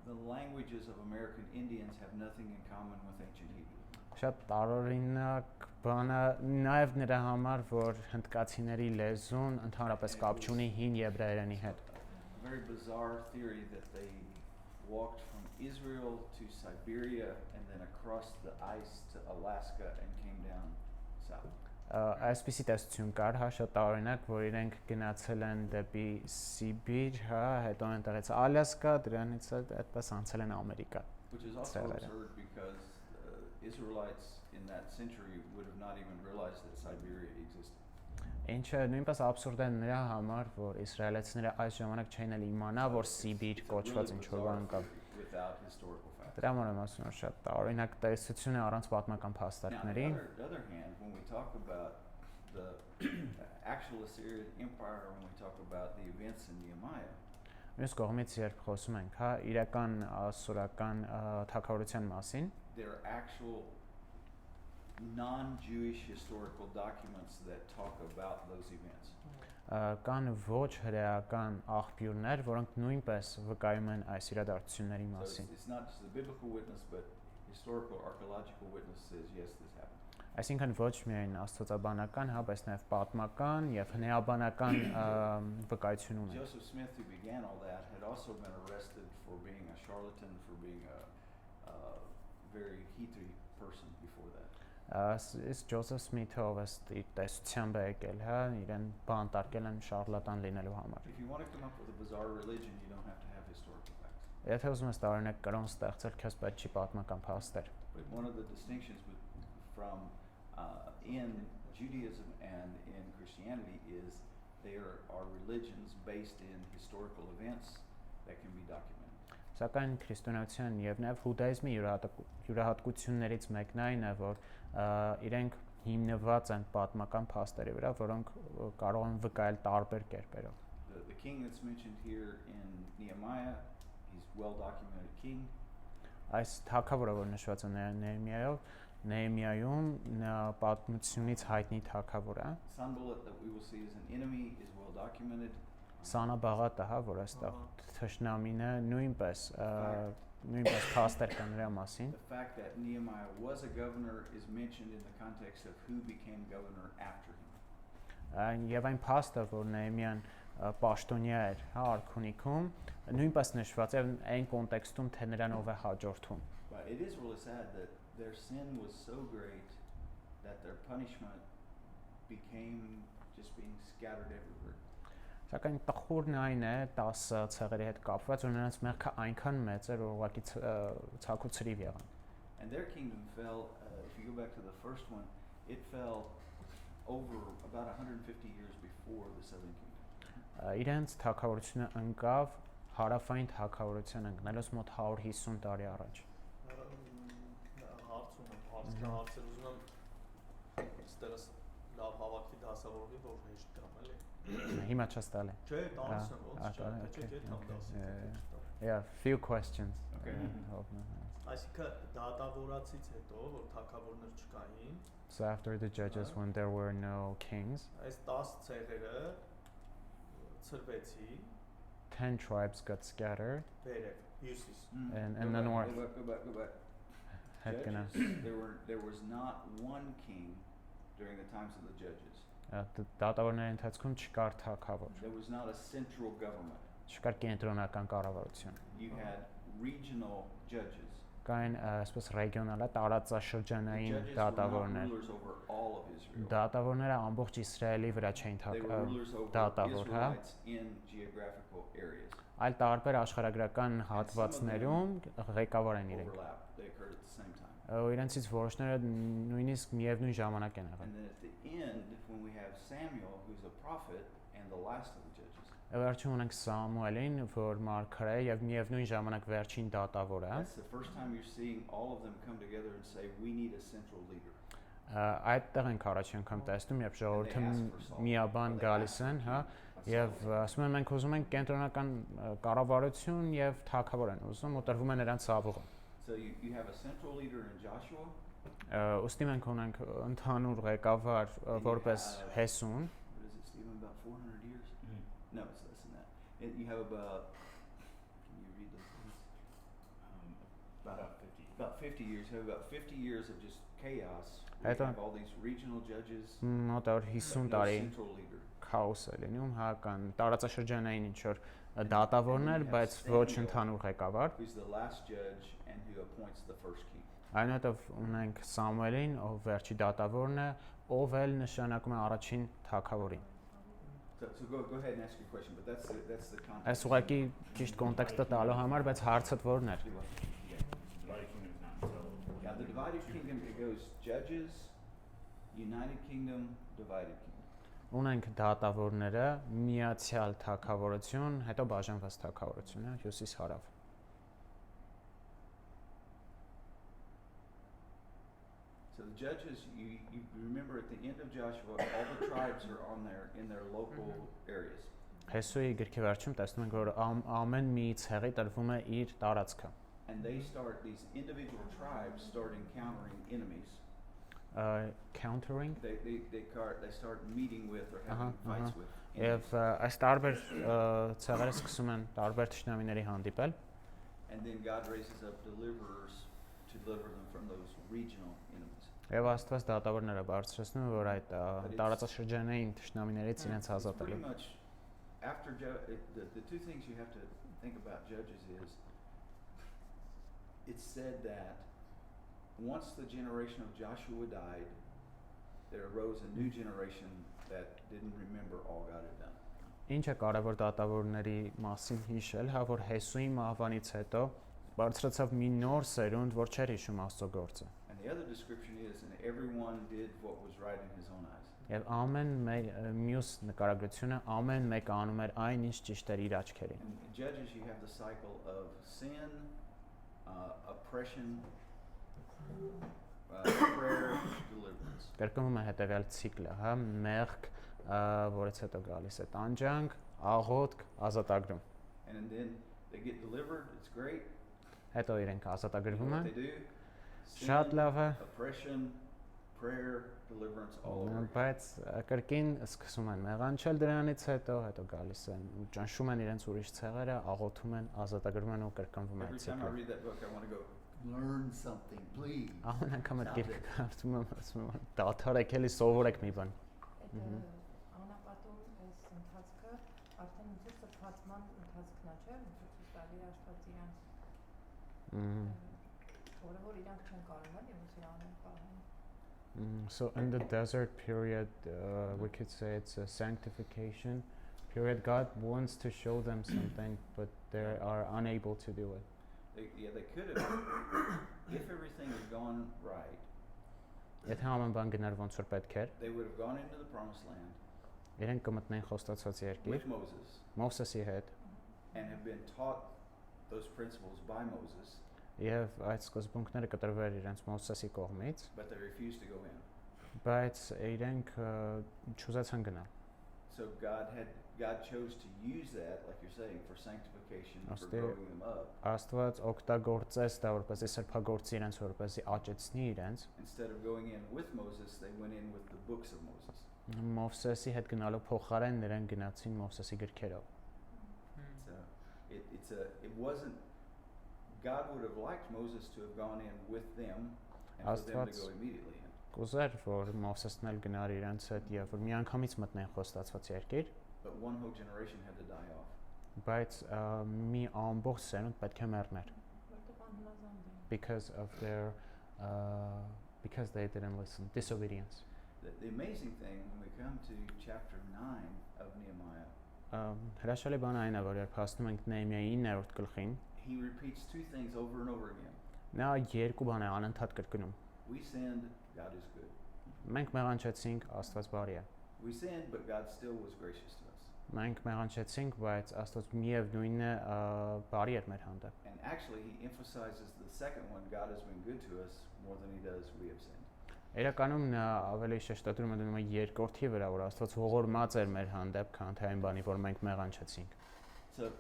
the languages of American Indians have nothing in common with ancient Hebrew. Շատ տարօրինակ բան է նաև նրա համար, որ հնդկացիների լեզուն ընդհանրապես կապ չունի հին եբրայերենի հետ։ A very bizarre theory that they walked from Israel to Siberia and then across the ice to Alaska and came down south. Այսպիսի տեսություն կար, հա, շատ տարօրինակ, որ իրենք գնացել են դեպի Սիբիր, հա, հետո այնտեղից Ալյասկա, դրանից այդպես անցել են Ամերիկա։ Which is also absurd because Israelites in that century would have not even realized that Siberia existed. Ինչը նույնպես աբսուրդ է նրա համար, որ իսրայելացիները այս ժամանակ չէին էլ իմանա, որ Սիբիր կոչված ինչ որ բան կա։ Without historical facts. Դրա համար եմ ասում, որ շատ տարօրինակ տեսություն է առանց պատմական Now, փաստարկների։ on the other hand, when we talk about the actual Assyrian Empire, when we talk about the events in Nehemiah, Մյուս կողմից երբ խոսում ենք, հա, իրական ասորական թագավորության մասին, there are actual non-Jewish historical documents that talk about those events. Կան ոչ հրեական աղբյուրներ, որոնք նույնպես վկայում են այս իրադարձությունների So մասին։ it's not just a biblical witness, but historical archaeological witness says yes, this happened. Այսինքն ոչ միայն աստվածաբանական, հա, բայց նաև պատմական եւ հնեաբանական վկայություն ունեն։ Joseph Smith, who began all that, had also been arrested for being a charlatan, for being a very heathy person before that. Is Joseph Smith-ը ով է տեսությամբ է եկել, հա, իրեն բանտարկել են շարլատան լինելու համար։ If you want to come up with a bizarre religion, you don't have to have historical facts. Եթե ուզում ես տարօրինակ կրոն ստեղծել, քեզ պետք չի պատմական փաստեր։ But one of the distinctions from in Judaism and in Christianity is there are religions based in historical events that can be documented. Սակայն քրիստոնեության եւ նաեւ հուդայիզմի յուրահատկություններից մեկն այն է, որ իրենք հիմնված են պատմական փաստերի վրա, որոնք կարող են վկայել տարբեր կերպերով։ The king that's mentioned here in Nehemiah, he's well documented king. Այս թագավորը, որ նշված է Նեհեմիայում, նա պատմությունից հայտնի թագավոր է։ Sanballat that we will see as an enemy is well documented. Սանաբաղատը, հա, որ այստեղ թշնամին է, նույնպես փաստեր կան նրա մասին։ The fact that Nehemiah was a governor is mentioned in the context of who became governor after him. Եվ այն փաստը, որ Նեհեմիան պաշտոնյա էր, հա, արքունիքում, նույնպես նշված է այն կոնտեքստում, թե նրան ով է հաջորդում։ But it is really sad that their sin was so great that their punishment became just being scattered everywhere. Սակայն տխուրն այն է 10 ցեղերի հետ կապված, որ նրանց մեղքը այնքան մեծ էր, որ ուղղակի ցաք ու ցրիվ եղան։ And their kingdom fell, if you go back to the first one, it fell over about 150 years before the southern kingdom. Իրենց թագավորությունը ընկավ հարավային թագավորության ընկնելուց մոտ 150 տարի առաջ։ Հարցեր ուզում եմ ստերս լավ հավաքի դասավորվի, որ հեշտ կամ էլի։ Հիմա չես տալի։ Չէ, տալիս եմ, ոնց չէ, չէ, կամ դասի։ Yeah, few questions. Okay. Այսինքն դատավորացից հետո, որ թագավորներ չկային, So after the judges when there were no kings, այս 10 ցեղերը ծրվեցի 10 tribes got scattered վերև, հյուսիս։ in the north. Go back. Judges, there was not one king during the times of the judges. Դատավորների ընթացքում չկար թագավոր, There was not a central government. չկար կենտրոնական կառավարություն։ You had regional judges. Կային այսպես ռեգիոնալ տարածաշրջանային The judges were not դատավորներ։ rulers over all of Israel. Դատավորները ամբողջ Իսրայելի վրա չէին They were rulers over դատավոր, հա։ Israelites in geographical areas. Այլ տարբեր աշխարհագրական հատվածներում ղեկավար են իրենք։ Overlap. They occurred at the same time. իրենցից որոշները նույնիսկ միևնույն ժամանակ են եղել։ And then at the end, when we have Samuel, who's a prophet, and the last of the judges. Վերջում ունենք Սամուելին, որ մարգարե է եւ միևնույն ժամանակ վերջին դատավոր է։ That's the first time you're seeing all of them come together and say, we need a central leader. Այդտեղ ենք առաջին անգամ տեսնում, երբ ժողովուրդը միաբան գալիս են, հա, եւ ասում են մենք ուզում ենք կենտրոնական կառավարություն եւ թագավոր են ուզում, ու տրվում է նրանց սավուղը։ So you have a central leader in Joshua. Ուստի մենք ունենք ընդհանուր ղեկավար որպես Հեսուն։ What is it, Stephen? About 400 years? No, it's less than that. You have about. Can you read those things? About 50. About 50 years. You have about 50 years of just chaos. I You don't- have all these regional judges. Մոտավոր 50 No տարի central leader. քաոս է լինում, հա, կան տարածաշրջանային ինչ որ դատավորներ, բայց ոչ ընդհանուր ղեկավար։ Who's the last judge and who appoints the first king. Այնուհետև ունենք Սամուելին, ով վերջի դատավորն է, ով էլ նշանակում է առաջին թագավորին։ So go ahead and ask your question, but that's the context. Այս ուղղակի ճիշտ կոնտեքստը տալու համար, բայց հարցդ ո՞րն էր։ Divided kingdom is not until. Yeah, the divided kingdom, it goes judges, united kingdom, divided kingdom. Ունենք դատավորները, միացյալ թագավորություն, հետո բաժանված թագավորություն, հա, հյուսիս-հարավ։ So the judges, you remember at the end of Joshua, all the tribes are on there in their local areas. Հեսուի գրքի վերջում տեսնում ենք, որ ամեն մի ցեղի տրվում է իր տարածքը։ And they start, these individual tribes start encountering enemies. Countering They start meeting with or having fights with Եվ այս տարբեր ցեղերը սկսում են տարբեր թշնամիների հանդիպել։ And then God raises up deliverers to deliver them from those regional enemies. Եվ Աստված դատավորները բարձրացնում է, որ այդ տարածաշրջանային թշնամիներից իրենց It's pretty ազատելու։ much after the two things you have to think about judges is it's said that once the generation of Joshua died, there arose a new generation that didn't remember all God had done. Ինչ է կարևոր դատավորների մասին հիշել, հա, որ Հեսուի մահվանից հետո բարձրացավ մի նոր սերունդ, որ չէր հիշում Աստծո գործը։ And the other description is, and everyone did what was right in his own eyes. Եվ ամեն մյուս նկարագրությունը ամեն մեկը անում էր այն, ինչ ճիշտ էր իր աչքերին։ And in Judges, you have the cycle of sin, oppression, prayer, deliverance. Կրկնում է հետևյալ ցիկլը, հա, մեղք, որից հետո գալիս է տանջանք, աղոթք, ազատագրում։ And then they get delivered, it's great. Հետո իրենք You ազատագրվում know են։ what they do? Շատ լավ է, Oppression, prayer, deliverance all over. բայց կրկին սկսում են մեղանչել դրանից հետո գալիս են ու ճնշում են իրենց ուրիշ ցեղերը, աղոթում են, ազատագրում են ու կրկնվում է Every time I ցիկլը։ read that book, I want to go, learn something, please. Ամեն անգամ այդ գիրքը կարդում եմ, ասում եմ, դադարեք էլի սովորեք մի բան։ Անապատում այս ընթացքը արդեն ինչ սրբացման ընթացքն է, չէ՞, ցույց տալի Աստված իրանց, որը որ իրանք չեն կարող են եւ սրանն պահեն։ So in the desert period, we could say it's a sanctification period. God wants to show them something, but they are unable to do it. They could have, if everything had gone right, Եթե ամեն բան գնար ոնց որ պետք էր, they would have gone into the promised land իրենք կմտնեն խոստացված երկիր with Moses Մովսեսի հետ, and have been taught those principles by Moses, եւ այդ սկզբունքները կտրվեր իրենց Մովսեսի կողմից, but they refused to go in. բայց իրենք չուզեցան գնալ։ So God chose to use that, like you're saying, for sanctification, for Աստե- growing them up, Աստված օգտագործեց դա որպեսզի սրբագործի իրենց, որպեսզի աճեցնի իրենց։ instead of going in with Moses, they went in with the books of Moses. Մովսեսի հետ գնալու փոխարեն նրանք գնացին Մովսեսի գրքերով։ So it wasn't. God would have liked Moses to have gone in with them and for them to Աստված- go immediately in. Կուզեր, որ Մովսեսն էլ գնար իրենց հետ եւ որ միանգամից մտնեն խոստացված երկիր, But one whole generation had to die off. բայց մի ամբողջ սերունդ պետք է մեռներ Որտեղ անհնազանդ են։ because they didn't listen, disobedience. The amazing thing when we come to chapter 9 of Nehemiah, Հրաշալի բանը այն է, որ երբ հասնում ենք Նեհեմիայի 9-րդ գլխին, he repeats two things over and over again. Նա երկու բան է անընդհատ կրկնում։ We sinned, God is good. Մենք մեղանչեցինք, Աստված բարի է։ We sinned, but God still was gracious to us. Մենք մեղանչեցինք, բայց Աստված միևնույնն է բարի էր մեր հանդեպ։ And actually, he emphasizes the second one, God has been good to us, more than he does we have sinned. Իրականում նա ավելի շեշտադրում է դնում է երկրորդի վրա, որ Աստված ողորմած էր մեր հանդեպ, քան թե այն բանի, որ մենք մեղանչեցինք։ So,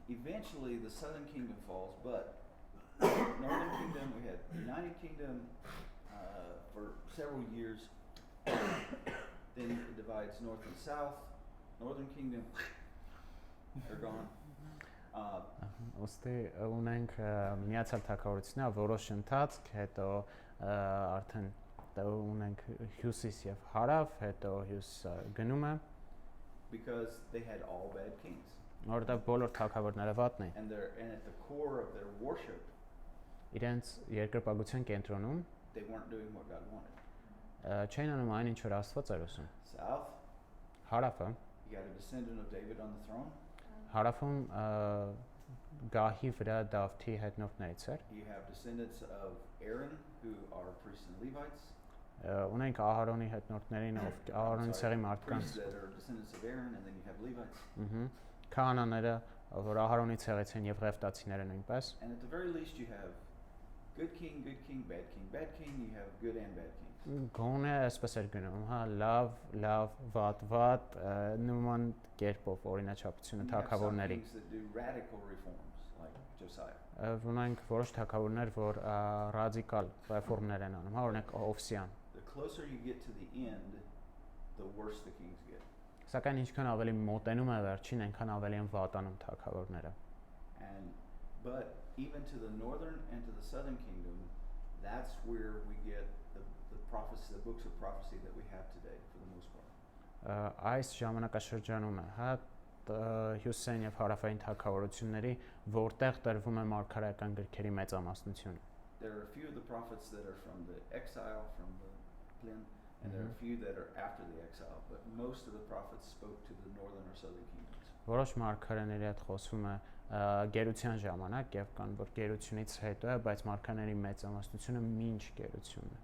eventually, the southern kingdom falls, but northern kingdom, we had United Kingdom for several years. Then it divides north and south. Northern kingdom, they're gone. Ոստի ունենք միացյալ թագավորությունները որոշ ընթացք, հետո արդեն ունենք հյուսիս եւ հարավ, հետո հյուսիսը գնում է, Because they had all bad kings. որտեղ բոլոր թագավորները վատն են։ And at the core of their worship, Իրենց երկրպագության կենտրոնում they weren't doing what God wanted. Չեն անում այն, ինչ որ Աստված էր ուզում։ South, Հարավը, you got a descendant of David on the throne. հարավում գահի վրա Դավթի հետնորդներից էր։ You have descendants of Aaron, who are priests and Levites. Ունենք Ահարոնի հետնորդներին, ով Ահարոնի ցեղի մարդկանց, Priests that are descendants of Aaron, and then you have Levites. քահանաները, որ Ահարոնի ցեղից են եւ Ղևտացիները նույնպես։ And at the very least, you have good king, bad king, bad king. You have good and bad kings. Գոնե այսպես էր գնում, հա, լավ, վատ, նման կերպով օրինաչափությունը And you have some թագավորների։ kings that do radical reforms, like Josiah. Ունենք որոշ թագավորներ, որ ռադիկալ ռեֆորմներ են անում, հա, օրինակ Օվսիան։ The closer you get to the end, the worse the kings get. Սակայն ինչքան ավելի մոտենում է վերջին, այնքան ավելի են վատանում թագավորները։ But even to the northern and to the southern kingdom, that's where we get the prophecy, the books of prophecy that we have today, for the most part. Այս ժամանակաշրջանում է, հա, հյուսիսային եւ հարավային թագավորությունների, որտեղ տրվում է մարգարեական գրքերի մեծամասնությունը։ There are a few of the prophets that are from the exile, from the Plin, and there are a few that are after the exile, but most of the prophets spoke to the northern or southern kingdoms. Որոշ մարգարեների հետ խոսվում է գերության ժամանակ եւ կան որ գերությունից հետո է, բայց մարգարեների մեծամասնությունը մինչ գերությունն է։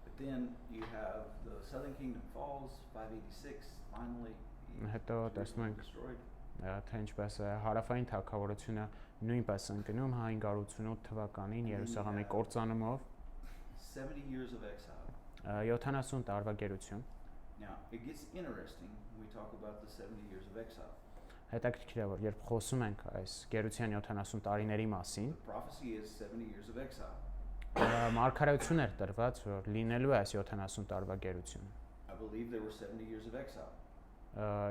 But then you have the southern kingdom falls, 586, finally. Հետո տեսնում ենք destroyed. թե ինչպես է հարավային թագավորությունը նույնպես ընկնում 588 թվականին Երուսաղեմի կործանումով 70 years of exile. 70 տարվա գերություն։ Now, it gets interesting when we talk about the 70 years of exile. Հետաքրքիր է որ երբ խոսում ենք այս գերության 70 տարիների մասին, The prophecy is 70 years of exile. մարգարեություն էր տրված որ լինելու է այս 70 տարվա գերություն։ I believe there were 70 years of exile.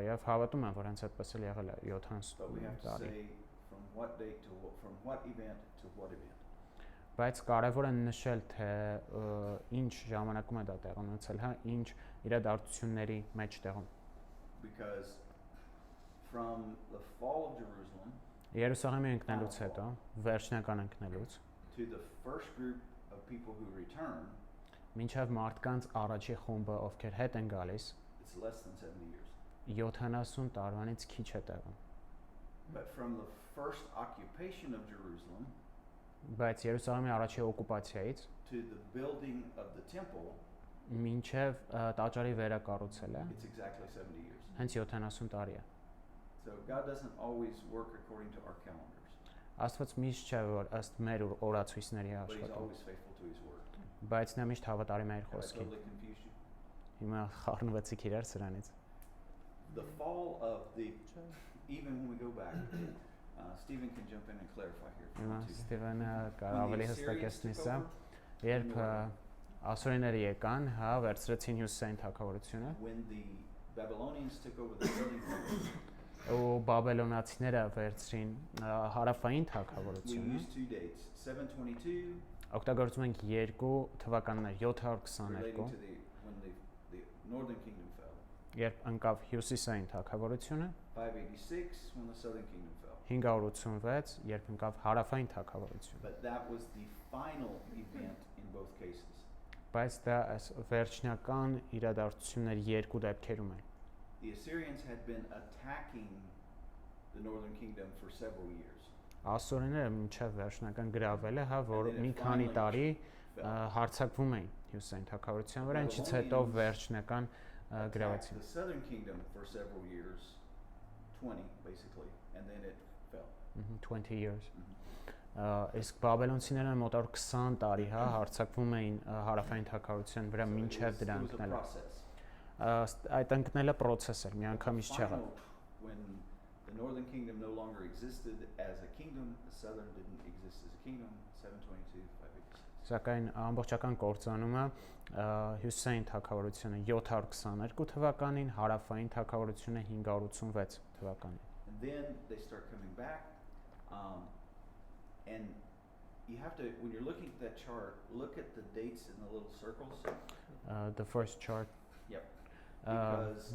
Եվ հավատում եմ որ հենց այդպես էլ եղել է 70 But we have to տարի։ say from what date to from what event to what event. Բայց կարևոր է նշել թե ինչ ժամանակում է դա տեղի ունեցել, հա, ինչ իրադարձությունների մեջտեղում։ Because from the fall of Jerusalem Երուսաղեմի ընկնելուց հետո, վերջնական ընկնելուց, to the first group of people who return, մինչև մարդկանց առաջի խումբը, ովքեր հետ են գալիս, it's less than 70 years. 70 տարվանից քիչ է տեղում։ But from the first occupation of Jerusalem Բայց Երուսաղեմի առաջի օկուպացիայից to the building of the temple, մինչև տաճարի վերակառուցելը, it's exactly 70 years. հենց 70 տարի է։ So God doesn't always work according to our calendars, Աստված միշտ չէ որ ըստ մեր օրացույցների է but He's աշխատում, always faithful to His word. բայց նա միշտ հավատարիմ է իր Have I խոսքին։ totally confused you? Հիմա խառնվեցիք իրար սրանից։ The fall of the, even when we go back, Stephen can jump in and clarify here. if you Հիմա want to. Ստիվենը կարող When the ավելի Assyrians հստակեցնի took սա, over, երբ ասորիները եկան, հա, վերցրեցին հյուսիսային թագավորությունը, when the Babylonians took over the southern kingdom, ու բաբելոնացիները վերցրին հարավային we թագավորությունը, use two dates, 722 օգտագործում ենք երկու թվականներ, 722, relating to when the northern kingdom fell, երբ ընկավ հյուսիսային թագավորությունը, 586 when the southern kingdom fell. 586, երբ ընկավ հարավային թագավորությունը։ But that was the final event in both cases. Բայց դա այս վերջնական իրադարձությունների երկու դեպքերում են։ The Assyrians had been attacking the northern kingdom for several years. ասորիները մինչև վերջնական գրավել է, հա, որ And then մի it քանի finally տարի fell. հարձակվում էին Հյուսիսային թագավորության վրա, ինչից հետո Babylonians վերջնական Attacked գրավեցին։ the southern kingdom for several years, 20 basically, and then it fell. 20 years։ Mhm. Իսկ բաբելոնցիները մոտ 20 տարի, հա, հարձակվում էին հարավային թագավորության վրա So մինչև դրա it was a ընկնելը։ process. Այդ ընկնելը process էր, միանգամից The չեղավ։ final, when the northern kingdom no longer existed as a kingdom, the southern didn't exist as a kingdom, 722, 586. Սակայն ամբողջական կործանումը հյուսիսային թագավորությունը 722 թվականին, հարավային թագավորությունը 586 թվականին։ And then they start coming back, and you have to, when you're looking at that chart, look at the dates in the little circles. The first chart. Yep. Uh, Because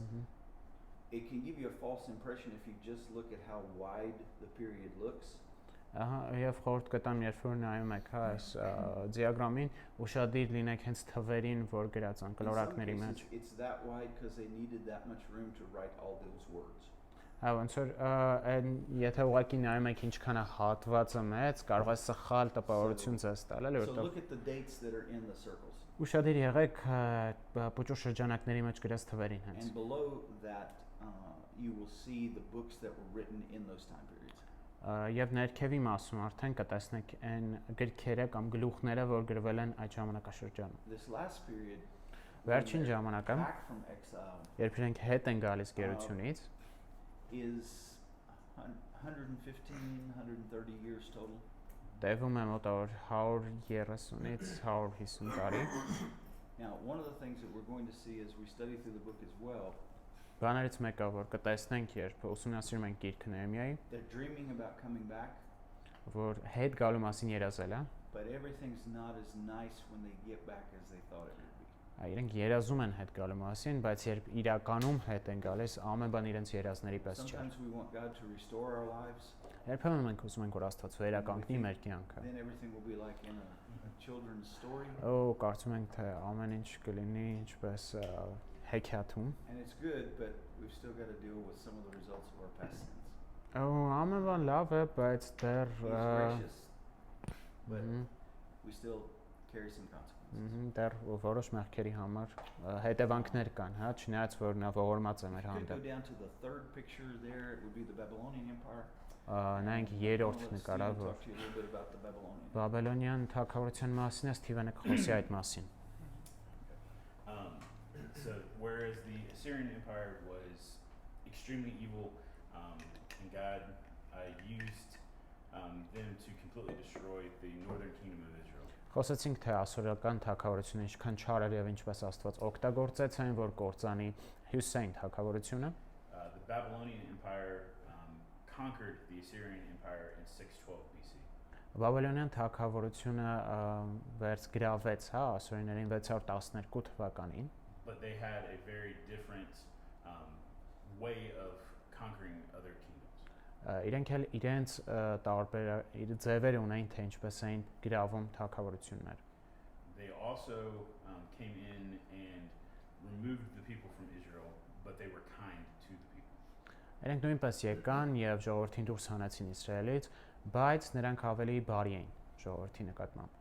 it can give you a false impression if you just look at how wide the period looks. Եվ խորհուրդ կտամ, երբ որ նայում եք հա այս դիագրամին, ուշադիր լինեք հենց թվերին, որ գրած են In some կլորակների cases, մեջ։ it's that wide because they needed that much room to write all those words. Հա ոնց որ եթե ուղղակի նայում եք ինչքան է հատվածը մեծ, կարող է սխալ տպավորություն ձեզ տալ, էլի So որտեղ look at the dates that are in the circles. ուշադիր եղեք փոճու շրջանակների մեջ գրած թվերին հենց։ And below that, you will see the books that were written in those time periods. Եվ ներքևի մասում արդեն կտեսնեք այն գրքերը կամ գլուխները, որ գրվել են այդ ժամանակաշրջանում։ This last period, Վերջին ժամանակը, back from exile, երբ իրենք հետ են գալիս գերությունից, is 115, 130 years total. տևում է մոտ 130-ից 150 տարի։ Now, one of the things that we're going to see as we study through the book as well, Բաներից մեկը, որ կտեսնենք, երբ ուսումնասիրում ենք գիրքը Նեհեմիայի, they're dreaming about coming back, որ հետ գալու մասին երազել է, but everything's not as nice when they get back as they thought it would be. իրենք երազում են հետ գալու մասին, բայց երբ իրականում հետ են գալիս, ամեն բան իրենց երազների պես չէ։ Sometimes we want God to restore our lives, Երբեմն մենք ուզում ենք, որ Աստված վերականգնի մեր կյանքը։ then everything will be like in a children's story. Կարծում ենք, թե ամեն ինչ կլինի ինչպես հեքիաթում։ And it's good, but we've still got to deal with some of the results of our past sins. Ամեն բան լավ է, բայց դեռ He's gracious, but we still carry some consequences. դեռ որոշ մեղքերի համար հետևանքներ կան, հա, չնայած որ նա ողորմած է մեր Could go հանդեպ։ down to the third picture there, it would be the Babylonian Empire. Նայենք And երրորդ I'll let նկարը, Stephen որ talk to you a little bit about the Babylonian. Բաբելոնյան թագավորության մասին է, Սթիվենը կխոսի այդ մասին։ So whereas the Assyrian Empire was extremely evil, and God used them to completely destroy the northern kingdom of Israel. Խոսեցինք, թե ասորական թագավորությունը ինչքան չար էր եւ ինչպես Աստված օգտագործեց այն, որ կործանի հյուսիսային թագավորությունը։ The Babylonian Empire conquered the Assyrian Empire in 612 BC. Բաբելոնյան թագավորությունը վերցգրավեց, հա, ասորիներին 612 թվականին։ But they had a very different way of conquering other kingdoms. Իրենք էլ իրենց տարբեր ձևեր ունեին, թե ինչպես էին գրավում թագավորություններ։ They also came in and removed the people from Israel, but they were kind to the people. Իրենք նույնպես եկան եւ ժողովրդին դուրս հանեցին Իսրայելից, բայց նրանք ավելի բարի էին ժողովրդի նկատմամբ։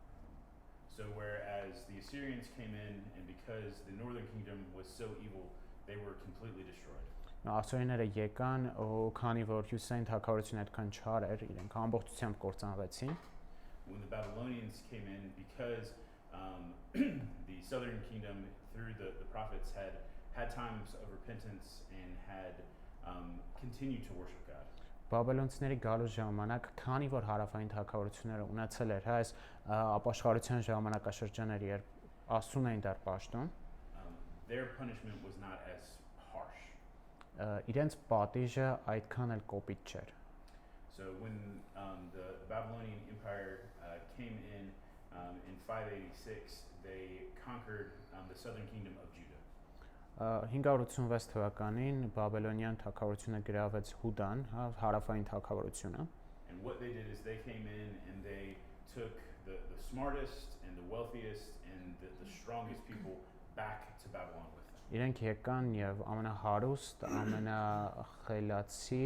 So whereas the Assyrians came in, and because the northern kingdom was so evil, they were completely destroyed. Ասորիները եկան, ու քանի որ հյուսիսային թագավորությունը այդքան չար էր, իրենք ամբողջությամբ կործանվեցին։ When the Babylonians came in, because the southern kingdom, through the prophets, had times of repentance and had continued to worship God. Բաբելոնցիների գալու ժամանակ, քանի որ հարավային թագավորությունները ունեցել էր այս ապաշխարության ժամանակաշրջանները, երբ Աստծուն էին դեռ պաշտում, their punishment was not as harsh. Իրենց պատիժը այդքան էլ կոպիտ չէր։ So when the Babylonian Empire came in 586, they conquered the southern kingdom of Judah. 586 թվականին Բաբելոնյան թագավորությունը գրավեց Հուդան, հարավային թագավորությունը։ And what they did is they came in and they took the smartest and the wealthiest and the strongest people back to Babylon with them. Իրենք եկան եւ ամենահարուստ, ամենախելացի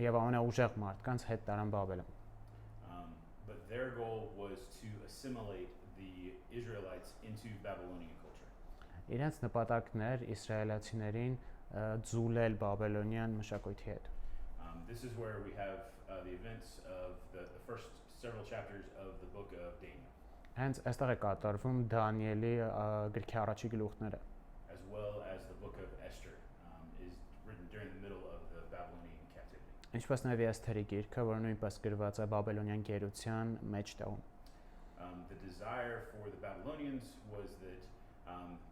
եւ ամենաուժեղ մարդկանց հետ տարան Բաբելոն։ But their goal was to assimilate the Israelites into Babylonian culture. Իրենց նպատակն էր իսրայելացիներին ձուլել բաբելոնյան մշակույթի հետ։ This is where we have the events of the first several chapters of the book of Daniel. Հենց այստեղ է կատարվում Դանիելի գրքի առաջի գլուխները։ As well as the book of Esther is written during the middle of the Babylonian captivity. Ինչպես նաև Էսթերի գիրքը, որը նույնպես գրված է բաբելոնյան գերության մեջտեղում։ The desire for the Babylonians was that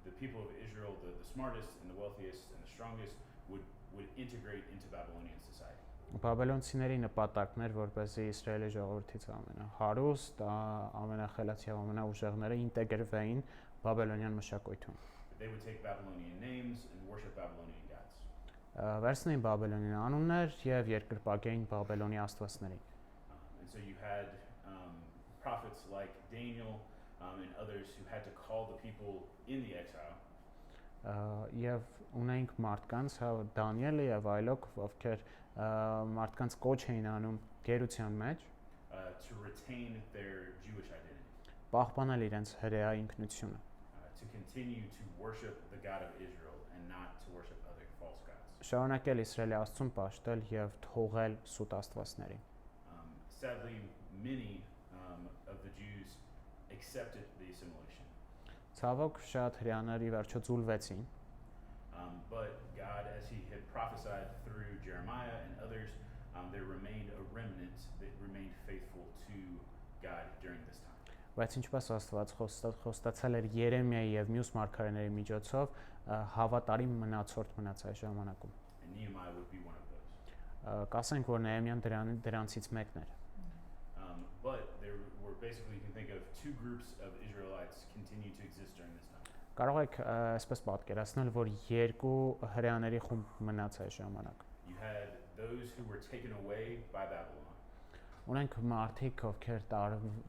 the people of Israel, the smartest and the wealthiest and the strongest, would integrate into Babylonian society. Բաբելոնցիների նպատակն էր, որպեսզի Իսրայելի ժողովրդից ամենահարուստ, ամենախելացի եւ ամենաուժեղները ինտեգրվեին բաբելոնյան մշակույթում։ They would take Babylonian names and worship Babylonian gods. Վերցնեին բաբելոնյան անուններ եւ երկրպագեին բաբելոնի աստվածներին։ And so you had prophets like Daniel and others who had to call the people in the exile. Եվ ունենք մարդկանց, Դանիելը եւ այլոք, ովքեր մարդկանց կոչ էին անում գերության մեջ To retain their Jewish identity. պահպանել իրենց հրեա ինքնությունը, To continue to worship the God of Israel and not to worship other false gods. շարունակել Իսրայելի Աստծուն պաշտել եւ թողել սուտ աստվածներին։ Sadly, many of the Jews accepted the assimilation. Ցավոք շատ հրեաներ ի վերջո ձուլվեցին, but God, as He had prophesied through Jeremiah and others, there remained a remnant that remained faithful to God during this time. բայց ինչպես Աստված խոստացել էր Երեմիայի եւ մյուս մարգարեների միջոցով, հավատարիմ մնացորդ մնաց այս ժամանակում։ And Nehemiah would be one of those. Կասենք, որ Նեեմիան դրանցից մեկն էր։ But there were basically, you can think of two groups of Israelites continue to exist during this time. Կարող եք այսպես պատկերացնել, որ երկու հրեաների խումբ մնաց այս ժամանակ։ You had those who were taken away by Babylon. Ունենք մարդիկ, ովքեր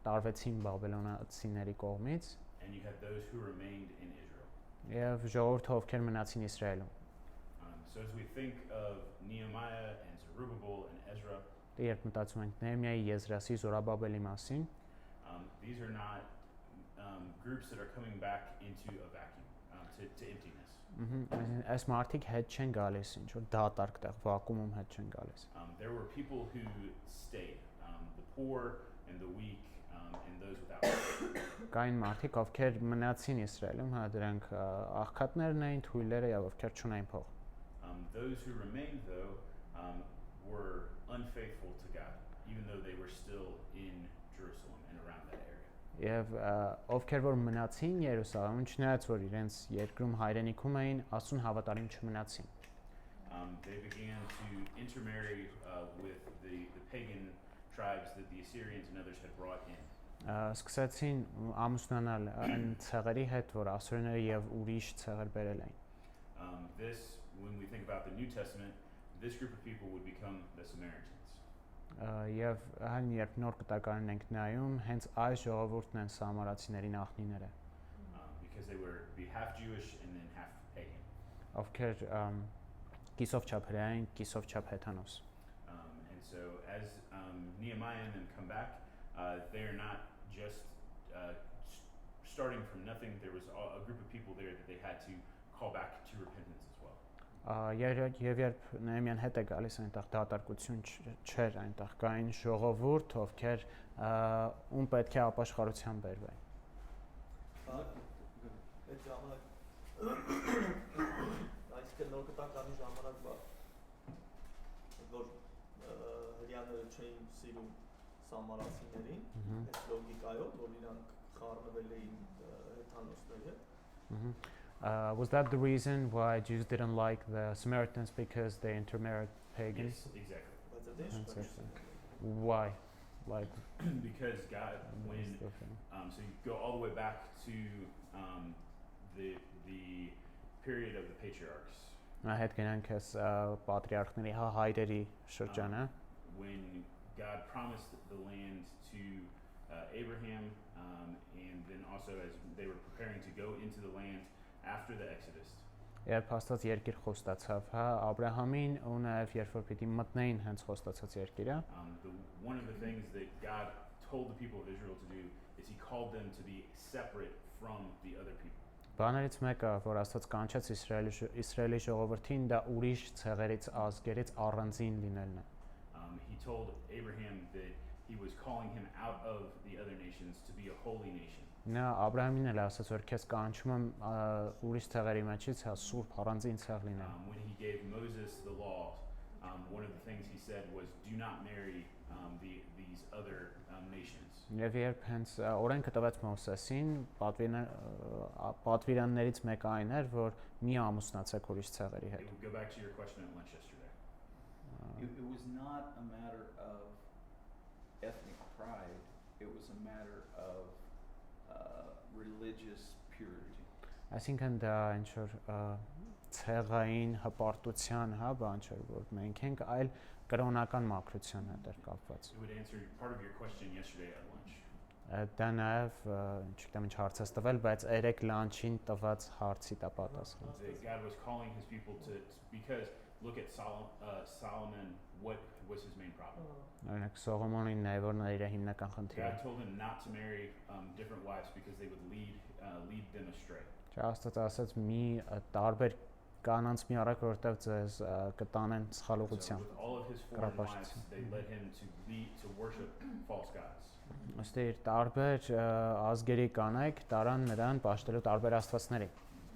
տարվեցին բաբելոնացիների կողմից, and you had those who remained in Israel. Եվ ժողովուրդը, ովքեր մնացին Իսրայելում։ So as we think of Nehemiah and Zerubbabel and Ezra, Երբ մտածում ենք Նեեմիայի, Եզրասի, Զորաբաբելի մասին, these are not groups that are coming back into a vacuum, to emptiness. Այս մարդիկ հետ չեն գալիս, ինչ որ դատարկ տեղ, վակուումում հետ չեն գալիս։ There were people who stayed, the poor and the weak and those without. Կային մարդիկ, ովքեր մնացին Իսրայելում, դրանք աղքատներն էին, թույլերը եւ ովքեր չունեին փող։ Those who remained though were unfaithful to God, even though they were still in Jerusalem and around that area. Եվ ովքեր որ մնացին Երուսաղեմում, չնայած որ իրենց երկրում հայրենիքում էին, Աստծուն հավատարիմ չմնացին։ They began to intermarry with the pagan tribes that the Assyrians and others had brought in. Սկսեցին ամուսնանալ այն ցեղերի հետ, որ ասորները եւ ուրիշ ցեղեր բերել էին։ This, when we think about the New Testament, this group of people would become the Samaritans. Եվ հայն երբ նոր կտակարան ենք նայում, հենց այս ժողովուրդն են սամարացիների նախնիները, Because they would be half Jewish and then half pagan. ովքեր կիսով չափ հրեային, կիսով չափ հեթանոս։ And so as Nehemiah and them come back, they're not just starting from nothing. There was a group of people there that they had to call back to repentance as well. Եվ երբ Նեեմիան հետ է գալիս, այնտեղ դատարկություն չէր, այնտեղ կային ժողովուրդ, ովքեր ում պետք է ապաշխարության բերվեն։ Այդ ժամանակ այսինքն նոր կտականի ժամանակ որ հрьяաները չէին սիրում սամարացիներին, այդ լոգիկայով, որ իրանք խառնվել էին հեթանոսների հետ։ Was that the reason why Jews didn't like the Samaritans because they intermarried pagans? Yes, exactly. Interesting. Why? Like Because God, when so you go all the way back to the period of the patriarchs. Հետ գնանք այս պատրիարքների հայրերի շրջանը, When God promised the land to Abraham, and then also as they were preparing to go into the land after the Exodus, Երբ Աստված երկիր խոստացավ, հա, Աբ รา համին ու նաև երբ որ պիտի մտնեին հենց խոստացած երկիրը, one of the things that God told the people of Israel to do is He called them to be separate from the other people. բաներից մեկը, որ Աստված կանչեց Իսրայելի ժողովրդին, դա ուրիշ ցեղերից ազգերից առանձին լինելն է։ He told Abraham that He was calling him out of the other nations to be a holy nation. Նա Աբ รา համին էլ ասաց, որ քեզ կանչում եմ ուրիշ ցեղերի մեջից, հա, սուրբ առանձին ցեղ լինել։ When He gave Moses the law, one of the things He said was, "Do not marry these other nations." Եվ երբ հենց օրենքը տվեց Մովսեսին, պատվիրաններից մեկը այն էր, որ մի ամուսնացեք ուրիշ ցեղերի հետ։ Go back to your question at lunch yesterday. It was not a matter of ethnic pride. It was a matter of religious purity. Այսինքն դա ինչ որ ցեղային հպարտության, հա, բան չէր, որ մենք ենք, այլ կրոնական մաքրության հետ էր կապված։ It would answer part of your question yesterday at lunch. Դա նաև, չգիտեմ ինչ հարց ես տվել, բայց երեք լանչին տված հարցի տա պատասխան։ God was calling His people to because look at Solomon. What was his main problem? Օրինակ Սողոմոնին նաև որ նա իր հիմնական խնդիրը։ God told him not to marry different wives because they would lead them astray. Աստված ասաց մի տարբեր կանանց մի արեք, որտեղ ձեզ կտանեն սխալ So ուղղության։ with all of his foreign wives, they led him to worship false gods. Ըստ իր տարբեր ազգերի կանայք տարան նրան պաշտելու տարբեր աստվածների։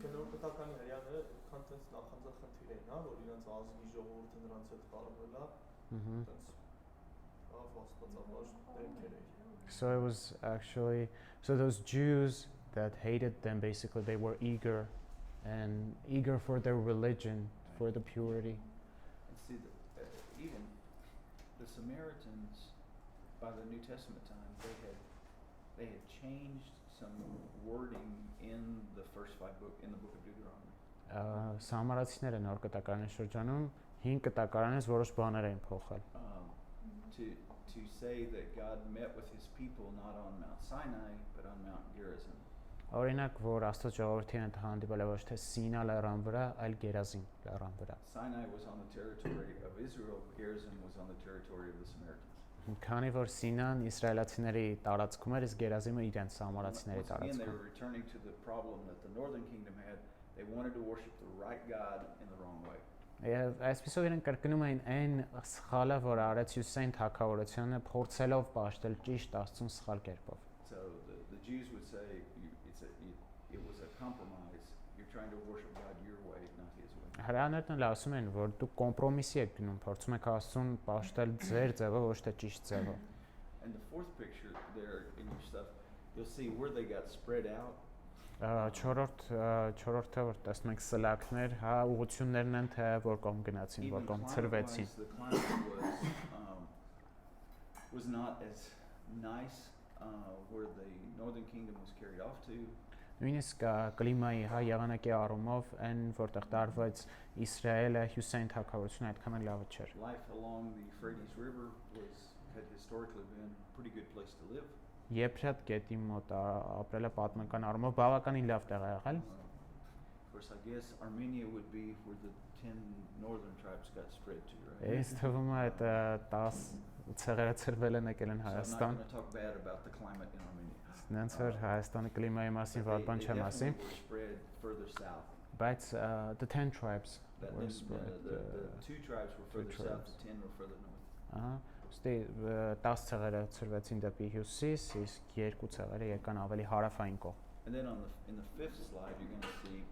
Նոր պետականի հрьяաները քան տես նախանձախնդիր էին, հա, որ իրենց ազգի ժողովուրդը նրանց հետ խառնվել է, տես աստվածաբար դեմքեր էին։ So it was actually those Jews that hated them basically they were eager for their religion, for the purity. And see, even the Samaritans, by the New Testament time, they had changed some wording in the first in the book of Deuteronomy. Սամարացիները նոր կտակարանի շրջանում 5 կտակարանից որոշ բաներ էին փոխել։ To say that God met with His people not on Mount Sinai but on Mount Gerizim. Օրինակ, որ Աստված ժողովրդին հետ հանդիպել է ոչ թե Սինա լեռան վրա, այլ Գերազին լեռան վրա։ Sinai was on the territory of Israel, Gerizim was on the territory of the Samaritans. Քանի որ Սինան իսրայելացիների տարածքում էր, իսկ Գերազիմը իրենց սամարացիների Once again, they տարածքում։ were returning to the problem that the northern kingdom had. They wanted to worship the right God in the wrong way. Եվ այսպեսով իրենք կրկնում էին այն սխալը, որ արեց Հյուսեյն թագավորությունը, փորձելով պաշտել ճիշտ Աստծուն սխալ կերպով։ So the Jews would say it was a compromise. You're trying to worship God your way, not His way. Հրեաներն էլ ասում են, որ դուք կոմպրոմիսի եք գնում, փորձում եք Աստծուն պաշտել ձեր ձևով, ոչ թե ճիշտ ձևով։ And the fourth picture there in your stuff, you'll see where they got spread out. Չորրորդը որ տեսնում ենք սլակներ, հա, ուղղություններն են թե որ կողմ գնացին, որ կողմ ծրվեցին։ The climate was not as nice where the northern kingdom was carried off to. Նույնիսկ կլիմայի, հա, եղանակի առումով այն որտեղ տարվեց Իսրայելը Հյուսեյն թագավորությունը այդքան լավը չէր։ Life along the Euphrates River had historically been a pretty good place to live. Եփրատ գետի մոտ ապրելը պատմական առումով բավականին լավ տեղ է եղել։ Of course, I guess Armenia would be where the 10 northern tribes got spread to, right? Այս թվում է այդ 10 ցեղերը ծրվել են եկել են So I'm not Հայաստան։ going to talk bad about the climate in Armenia. Նրանց որ Հայաստանի կլիմայի մասին But վատ բան չեմ ասի, definitely were spread further south. բայց the 10 tribes That were then, spread. the 2 tribes were further south, tribes. the 10 were further north. Ահա, ուստի 10 ցեղերը ծրվեցին դեպի հյուսիս, իսկ 2 ցեղերը եկան ավելի հարավային կողմ։ And then in the fifth slide, you're going to see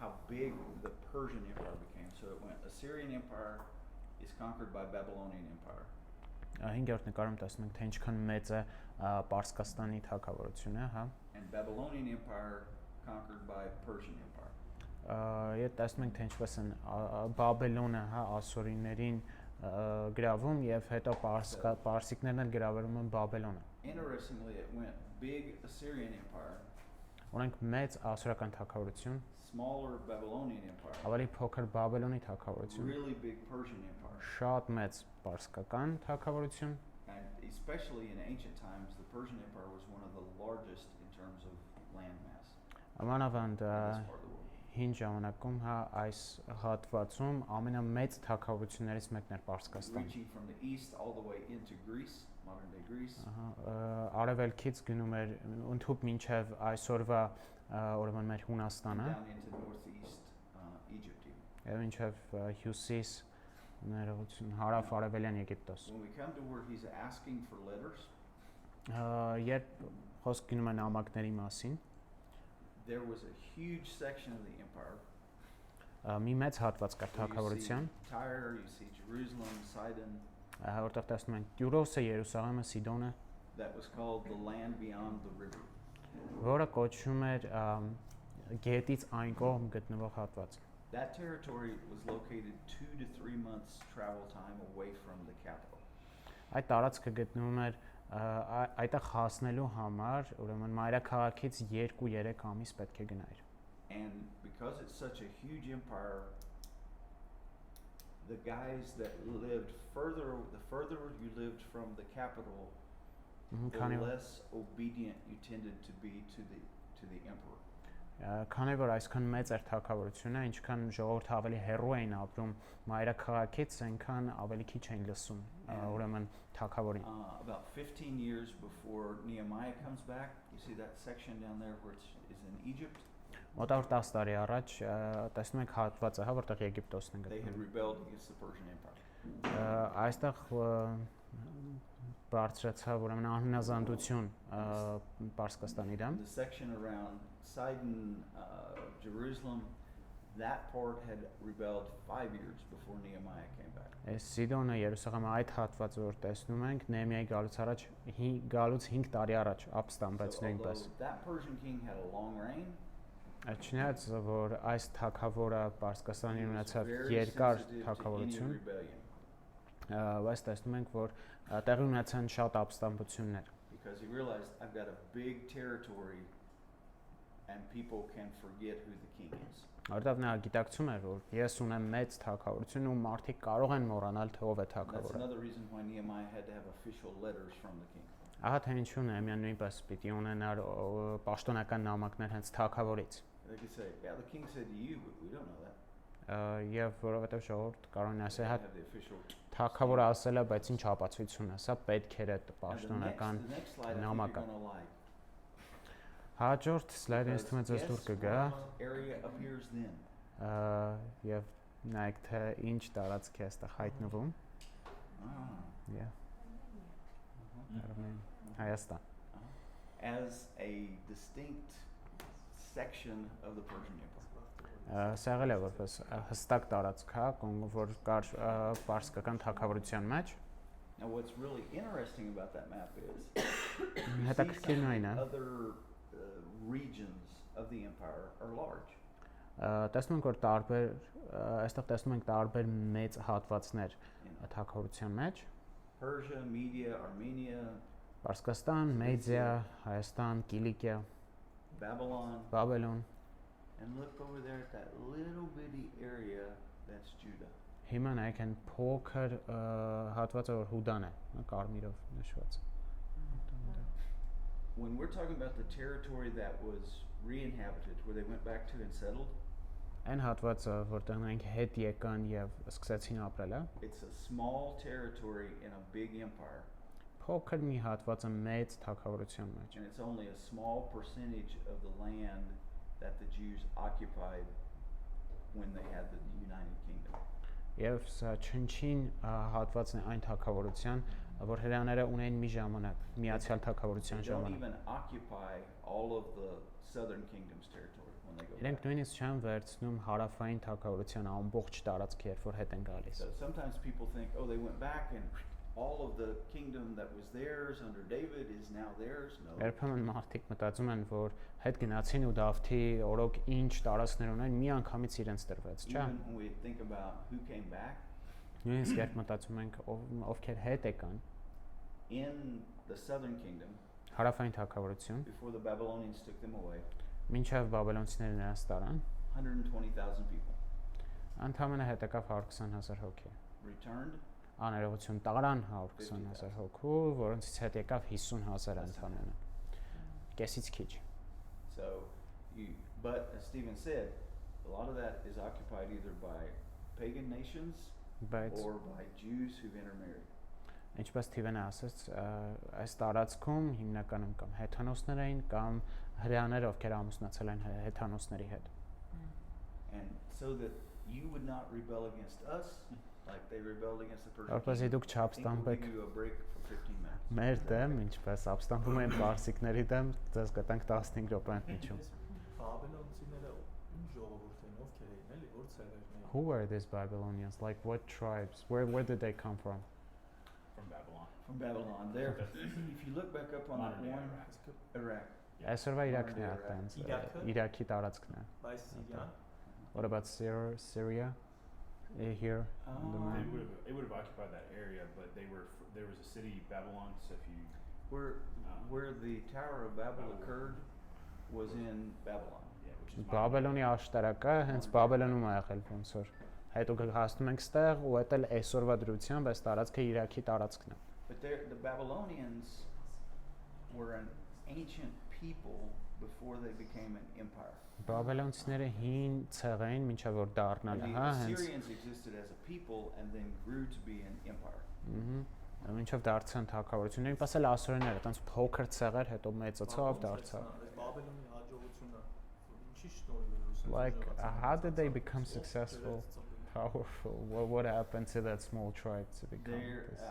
how big the Persian Empire became. So it went Assyrian Empire is conquered by Babylonian Empire. 5-րդ նկարում տեսնում ենք թե ինչքան մեծ է Պարսկաստանի թագավորությունը, հա։ And Babylonian Empire conquered by Persian Empire. Ետ տեսնում ենք թե ինչպես են Բաբելոնը, հա, ասորիներին գրավում եւ հետո պարսիկներն էլ գրավում են Բաբելոնը։ Interestingly, it went big Assyrian Empire, Ունենք մեծ ասորական թագավորություն, smaller Babylonian Empire, ավելի փոքր Բաբելոնի թագավորություն, really big Persian Empire. շատ մեծ պարսկական թագավորություն, And especially in ancient times, the Persian Empire was one of the largest in terms of land mass. Մանավանդ in this part of the world. հին ժամանակում հա այս հատվածում ամենամեծ թագավորություններից մեկն էր Պարսկաստան։ Reaching from the east all the way into Greece, modern day Greece. Արևելքից գնում էր ընդհուպ մինչև այսօրվա ուրեմն մեր And Հունաստանը down into northeast Egypt even. եւ մինչև հյուսիս ներողություն հարավ արևելյան Եգիպտոս։ When we come to where he's asking for letters, Երբ խոսք գնում է նամակների մասին, there was a huge section of the empire. մի մեծ հատված կար where you թագավորության, see Tyre, you see Jerusalem, Sidon, որտեղ տեսնում ենք Տյուրոսը, Երուսաղեմը, Սիդոնը, that was called the land beyond the river. որը կոչվում էր գետից այն կողմ գտնվող հատված։ That territory was located 2 to 3 months travel time away from the capital. Այդ տարածքը գտնվում էր այդտեղ հասնելու համար, ուրեմն մայրաքաղաքից 2-3 ամիս պետք է գնայր։ And because it's such a huge empire, the guys that lived the further you lived from the capital, the less obedient you tended to be to the emperor. Քանի որ այսքան մեծ էր թագավորությունը, ինչքան ժողովուրդը ավելի հեռու էին ապրում մայրաքաղաքից, այնքան ավելի քիչ էին լսում, ուրեմն թագավորին։ About 15 years before Nehemiah comes back, you see that section down there where it's in Egypt. Մոտավոր 10 տարի առաջ տեսնում ենք հատվածը, հա, որտեղ Եգիպտոսն է They had գտնվում։ rebelled against the Persian Empire. Այստեղ բարձրացավ ուրեմն անհնազանդություն Պարսկաստանի դեմ։ The section around Sidon, Jerusalem, that part had rebelled 5 years before Nehemiah came back. Սիդոնը, Երուսաղեմը այդ հատվածը որ տեսնում ենք, Նեհեմիայի գալուց 5 տարի առաջ ապստամբեց So նույնպես։ although that Persian king had a long reign, Չնայած որ այս թագավորը Պարսկաստանի he was ունեցավ very երկար sensitive to any թագավորություն, rebellion բայց տեսնում ենք որ տեղի ունեցան շատ ապստամբություններ, because he realized I've got a big territory and people can forget who the king is. որտեղ նա գիտակցում էր որ ես ունեմ մեծ թագավորություն ու մարդիկ կարող են մոռանալ թե ով է That's թագավորը։ another reason why Nehemiah had to have official letters from the king. Ահա թե ինչու Նեհեմիան նույնպես պիտի ունենար պաշտոնական նամակներ հենց թագավորից։ They could say, yeah, the king said to you, but we don't know that. Եվ որովհետև ժողովուրդ կարող են They ասել, հա have the official. թագավորը ասել է, բայց ինչ ապացույցություն է, սա պետք էր այդ Now, պաշտոնական the next slide I think նամակը։ you're going to like. Հաջորդ սլայդը ինձ թվում է ձեզ դուր կգա, what area appears then. եւ նայեք թե ինչ տարածք է այստեղ հայտնվում։ Yeah, Հայաստան։ As a distinct section of the Persian Empire. Սա եղել է որպես հստակ տարածք, հա, որ կար պարսկական թագավորության մեջ։ Now what's really interesting about that map is you see Հետաքրքիրն some այն է, other regions of the empire are large. տեսնում ենք որ տարբեր այստեղ տեսնում ենք տարբեր մեծ հատվածներ You know, թագավորության մեջ, Persia, Media, Armenia, Պարսկաստան, Մեդիա, Հայաստան, Կիլիկիա, Babylon, Բաբելոն։ and look over there at that little bitty area that's Judah. Հիմա նայեք այն փոքր հատվածը որ Հուդան է, կարմիրով նշված։ When we're talking about the territory that was re-inhabited, where they went back to and settled, Այն հատվածը որտեղ նրանք հետ եկան եւ սկսեցին ապրել, it's a small territory in a big empire, փոքր մի հատվածը մեծ թագավորության մեջ։ and it's only a small percentage of the land that the Jews occupied when they had the United Kingdom. Եվ սա չնչին հատվածն է այն թագավորության, որ հրեաները ունեն մի ժամանակ, միացյալ թագավորության They don't ժամանակ։ even occupy all of the southern kingdom's territory when they go Իրենք back. նույնիսկ չեն վերցնում հարավային թագավորության ամբողջ տարածքը, երբ որ հետ են գալիս։ So sometimes people think, oh, they went back and all of the kingdom that was theirs under David is now theirs. No. Երբեմն մարդիկ մտածում են, որ հետ գնացին ու Դավթի օրոք ինչ տարածքներ ունեն, մի անգամից իրենց տրվեց, չէ՞։ Even when we think about who came back, Նույնիսկ երբ մտածում ենք ովքեր հետ եկան, in the southern kingdom, հարավային թագավորություն, before the Babylonians took them away, մինչև բաբելոնցիները նրանց տարան, 120,000 people ընդամենը հետ եկավ 120,000 հոգի։ returned. Աներողություն տարան 120,000 հոգու, որոնցից հետ եկավ 50,000 ընդամենը։ Կեսից քիչ։ So you But as Stephen said, a lot of that is occupied either by pagan nations Բայց or by Jews who've intermarried. ինչպես Steven ասաց, այս տարածքում հիմնականում կամ հեթանոսներ էին կամ հրեաներ, ովքեր ամուսնացել են հեթանոսների հետ։ And so that you would not rebel against us like they rebelled against the Persian Որպեսզի king. դուք I think we'll չապստամբեք give you a break for 15 minutes. մեր դեմ, ինչպես ապստամբում են պարսիկների դեմ, ձեզ կտանք 15 րոպե միջում։ Բաբելոնցիները ինչ ժողովուրդ են, ովքեր էին, էլի, որ ցեղերն էին։ Who were these Babylonians? Like what tribes? Where did they come from? From Babylon. From Babylon. There, if you look back up on that Modern day one, Iraq. Iraq. Այսօրվա Իրաքն է Iraq. այդտենց։ Իրաքը? Իրաքի տարածքն է։ Բայց Սիրիան What about Syria? Here in the Um, map? It would have occupied that area, but there was a city, Babylon. So if you Where the Tower of Babel Babylon. occurred was in Babylon. yeah, which is Բաբելոնի աշտարակը հենց Բաբելոնում է եղել ոնց որ։ Հետո հասնում ենք ստեղ ու դա էլ այսօրվա դրությամբ այս տարածքը Իրաքի տարածքն է։ But the Babylonians were an ancient people before they became an empire. Բաբելոնցիները հին ցեղ էին մինչև որ դառնալը, And հա, the հենց։ Assyrians existed as a people and then grew to be an empire. Մինչև դարձան թակավորությունները, ինքս էլ ասորիները, այտենց փոքր ցեղեր, հետո մեծացավ, դարձավ։ Բաբելոնի հաջողությունը ինչի շնորհիվ է Ռուսաստանը։ Like how did they become successful, powerful? What happened to that small tribe to become Their this?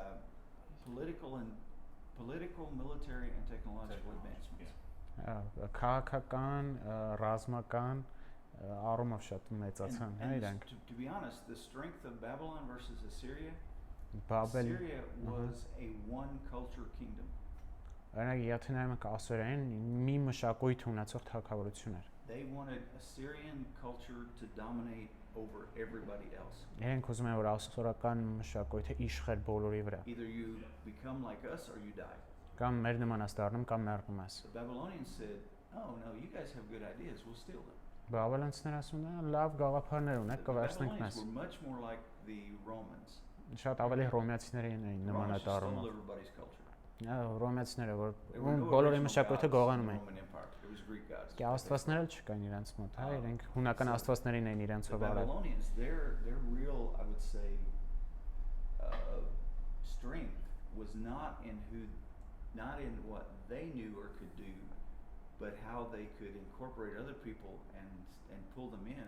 political, military, and technological advancements. Քաղաքական, ռազմական առումով շատ մեծացան, հա, իրանք։ To be honest, the strength of Babylon versus Assyria, Բաբել Assyria was a one culture kingdom. Օրինակ եթե նայում ենք ասորային մի մշակույթ ունեցող թագավորություն էր։ They wanted Assyrian culture to dominate over everybody else. Իրենք ուզում են որ ասորական մշակույթը իշխեր բոլորի վրա։ Either you become like us or you die. Կամ մեր նմանած դառնում կամ մեռնում ես։ The Babylonians said, "Oh no, you guys have good ideas. We'll steal them." Բաբելոնցիները ասում են լավ գաղափարներ ունեք, The կվերցնենք Babylonians մեզ։ were much more like the Romans. Շատ ավելի հռոմեացիներին էին The Romans just stole նմանատարում։ everybody's culture. Հռոմեացիները որ There were no բոլորի original մշակույթը gods in գողանում the էին։ Roman Empire. It was Greek gods. Կա աստվածներ էլ չկային իրենց մոտ, հա, իրենք հունական So, աստվածներին էին իրենց The հովարել։ Babylonians, their real, I would say, strength was not in what they knew or could do, but how they could incorporate other people and pull them in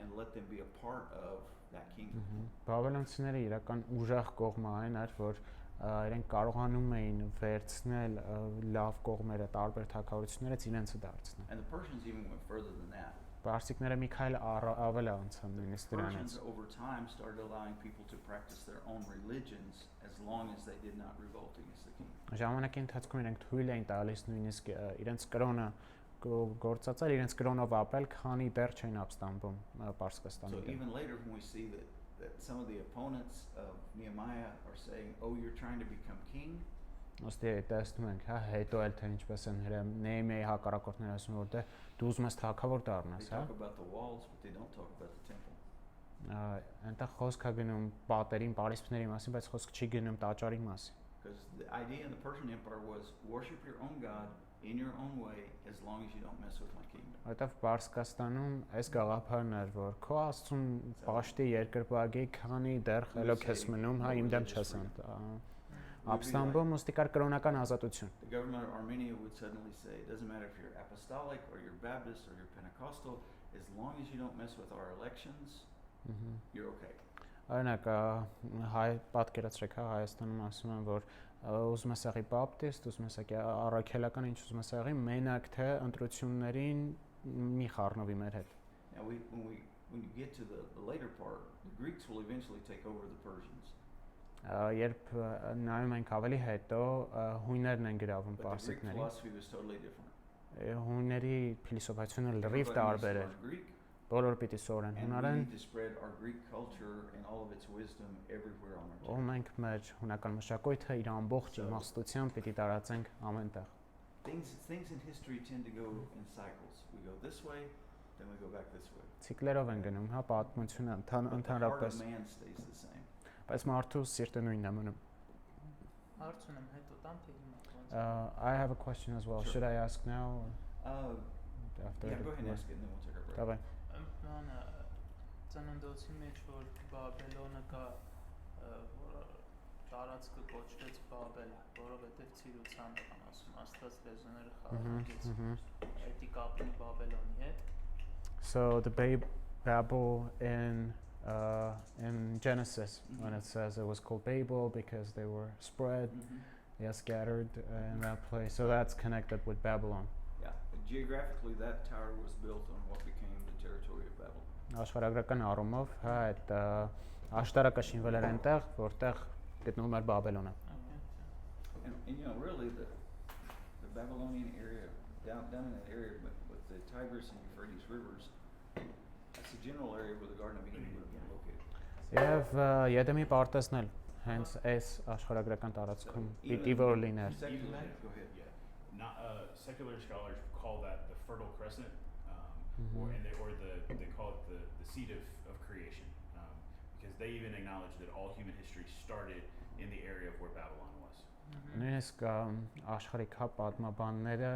and let them be a part of that kingdom. Բաբելոնցիները իրական ուժեղ կողմը այն էր, որ իրենք կարողանում էին վերցնել լավ կողմերը տարբեր թագավորություններից իրենցը դարձնել։ And the Persians even went further than that. Պարսիկները մի քայլ ավել անցան նույնիսկ դրանից։ Persians over time started allowing people to practice their own religions as long as they did not revolt against the king. Ժամանակի ընթացքում իրենք թույլ էին տալիս նույնիսկ իրենց կրոնը գործածել, իրենց կրոնով ապրել, քանի դեռ չէին ապստամբում So Պարսկաստանի դեմ։ even later when we see that some of the opponents of Nehemiah are saying, "Oh, you're trying to become king," Ոստի տեսնում ենք, հա, հետո էլ թե ինչպես են Նեհեմիայի հակառակորդները ասում որ դե դու ուզում ես թագավոր they դառնաս, հա։ talk about the walls, but they don't talk about the temple. Այնտեղ խոսք է գնում պատերին, պարիսպների մասին, բայց խոսք չի գնում տաճարի մասին։ Because the idea in the Persian Empire was worship your own God in your own way as long as you don't mess with my kingdom. Որտեվ Պարսկաստանում այս գաղափարն էր, որ քո աստծուն պաշտի երկրպագի, քանի դեռ խելոք ես մնում, հա, իմ դեմ չես ապստամբում ուստի կար կրոնական ազատություն։ The government of Armenia would suddenly say, it doesn't matter if you're apostolic or you're Baptist or you're Pentecostal, as long as you don't mess with our elections, you're okay. Օրինակ հայ պատկերացրեք, հա, Հայաստանում ասում են, որ ուզում ես եղի բապտիստ, ուզում ես եղի առաքելական, ինչ ուզում ես եղի, մենակ թե ընտրություններին մի խառնվի մեր հետ։ Now when you get to the later part, the Greeks will eventually take over the Persians. Երբ նայում ենք ավելի հետո հույներն են գրավում But the Greek պարսիկներին։ philosophy was totally different. Հույների փիլիսոփայությունը լրիվ Everybody needs to տարբեր էր։ learn Greek, Բոլորը պիտի սովորեն and we հունարեն, need to spread our Greek culture and all of its wisdom everywhere on our ու land. մենք մեր հունական մշակույթը իր ամբողջ So- իմաստությամբ պիտի տարածենք ամենտեղ։ Things in history tend to go in cycles. We go this way, then we go back this way. Ցիկլերով են գնում, հա, պատմությունը But the heart ընդհանրապես, of man stays the same. բայց մարդու սիրտը նույնն է մնում։ Հարց ունեմ հետո տամ թե հիմա ոնց։ I have a question as well. Sure. Should I ask now? Uh, after Yeah, go ahead and yeah. ask it, and then we'll take our break. Давай. Բանը ծննդոցի մեջ որ Բաբելոնը կա, որը տարածքը կոչվեց Բաբել, որովհետև ցիրուցան են ասում, Աստված լեզուները խաղաղեց, այդի կապին Բաբելոնի հետ։ So the Babel in Genesis, when it says it was called Babel because they were spread, scattered in that place. So that's connected with Babylon. Yeah, geographically, that tower was built on what became the territory of Babylon. Աշխարհագրական առումով, հա, այդ աշտարակը շինվել էր այնտեղ, որտեղ գտնվում էր Բաբելոնը։ And you know, really, the Babylonian area, down in that area, with the Tigris and Euphrates rivers, that's the general area where the Garden of Eden would have been located. Եվ Եդեմի պարտեզն էլ հենց այս աշխարհագրական տարածքում պիտի որ լիներ։ Secular, go ahead. Yeah. Not secular scholars call that the Fertile Crescent, they call it the seat of creation, because they even acknowledge that all human history started in the area of where Babylon was. Նույնիսկ աշխարհի քա պատմաբանները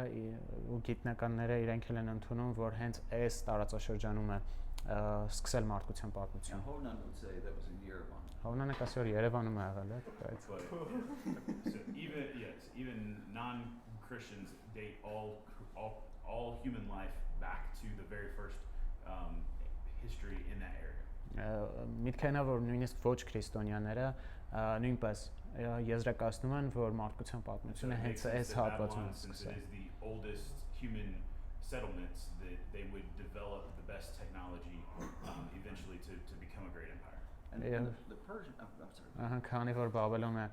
ու գիտնականները իրենք էլ են ընդունում, որ հենց այս տարածաշրջանում է սկսել մարդկության Now, պատմությունը։ Honan would say that was in Yerevan. Հովնանը կասի որ Երևանում է եղել է, բայց But so even non-Christians date all human life back to the very first history in that area. Միտքենա որ նույնիսկ ոչ քրիստոնյաները նույնպես եզրակացնում են, որ մարդկության պատմությունը it հենց makes sense այս that հատվածում է Babylon, since it սկսել։ is the oldest human settlements, that they would develop the best technology eventually to become a great empire. And the Persian, I'm sorry. Ահա, քանի որ Բաբելոնը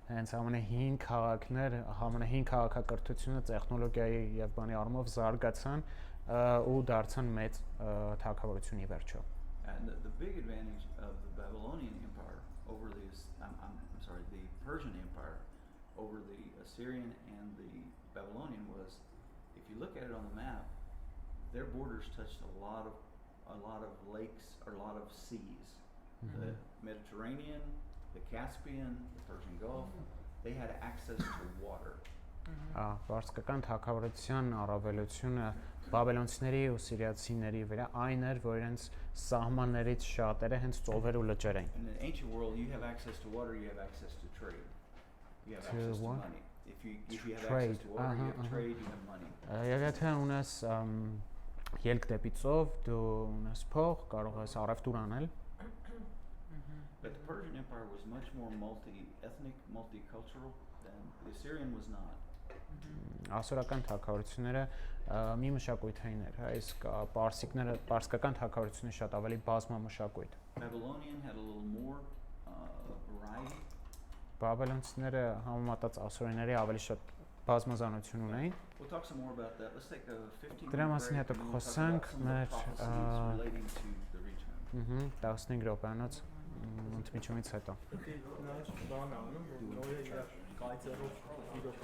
հենց ամենահին քաղաքներ, ամենահին քաղաքակրթությունը տեխնոլոգիայի եւ բանի առումով զարգացան ու դարձան մեծ թագավորություն ի վերջո։ And the big advantage of the Babylonian Empire over the the Persian Empire over the Assyrian and the Babylonian was, if you look at it on the map, their borders touched a lot of lakes or a lot of seas. The Mediterranean, the Caspian, the Persian Gulf, they had access to water. Վարսկական թագավորության առավելությունը բաբելոնցիների ու սիրիացիների վրա այն էր, որ իրենց սահմաններից շատերը հենց ծովեր ու լճեր էին։ In the ancient world, you have access to water, you have access to trade. You have access to what? money. If you have Trade. access to water, you have trade, you have money. Եվ եթե ունես ելք դեպի ծով, դու ունես փող, կարող ես առևտուր անել։ But the Persian Empire was much more multi-ethnic, multicultural than the Assyrian was not. Ասորական թագավորությունները մի մշակույթային էր, հա, իսկ պարսկական թագավորությունը շատ ավելի բազմամշակույթ։ Babylonian had a little more variety. Բաբելոնցիները համեմատած ասորիների ավելի շատ բազմազանություն ունեին։ We'll talk some more about that. Let's take a 15-minute Դրա break մասին հետո and then we'll talk խոսանք about some of the մեր prophecies relating to the region. 15 րոպեանոց ընդմիջումից հետո։ Դե նա բան անում, որ նորը իր կայծերով իրոք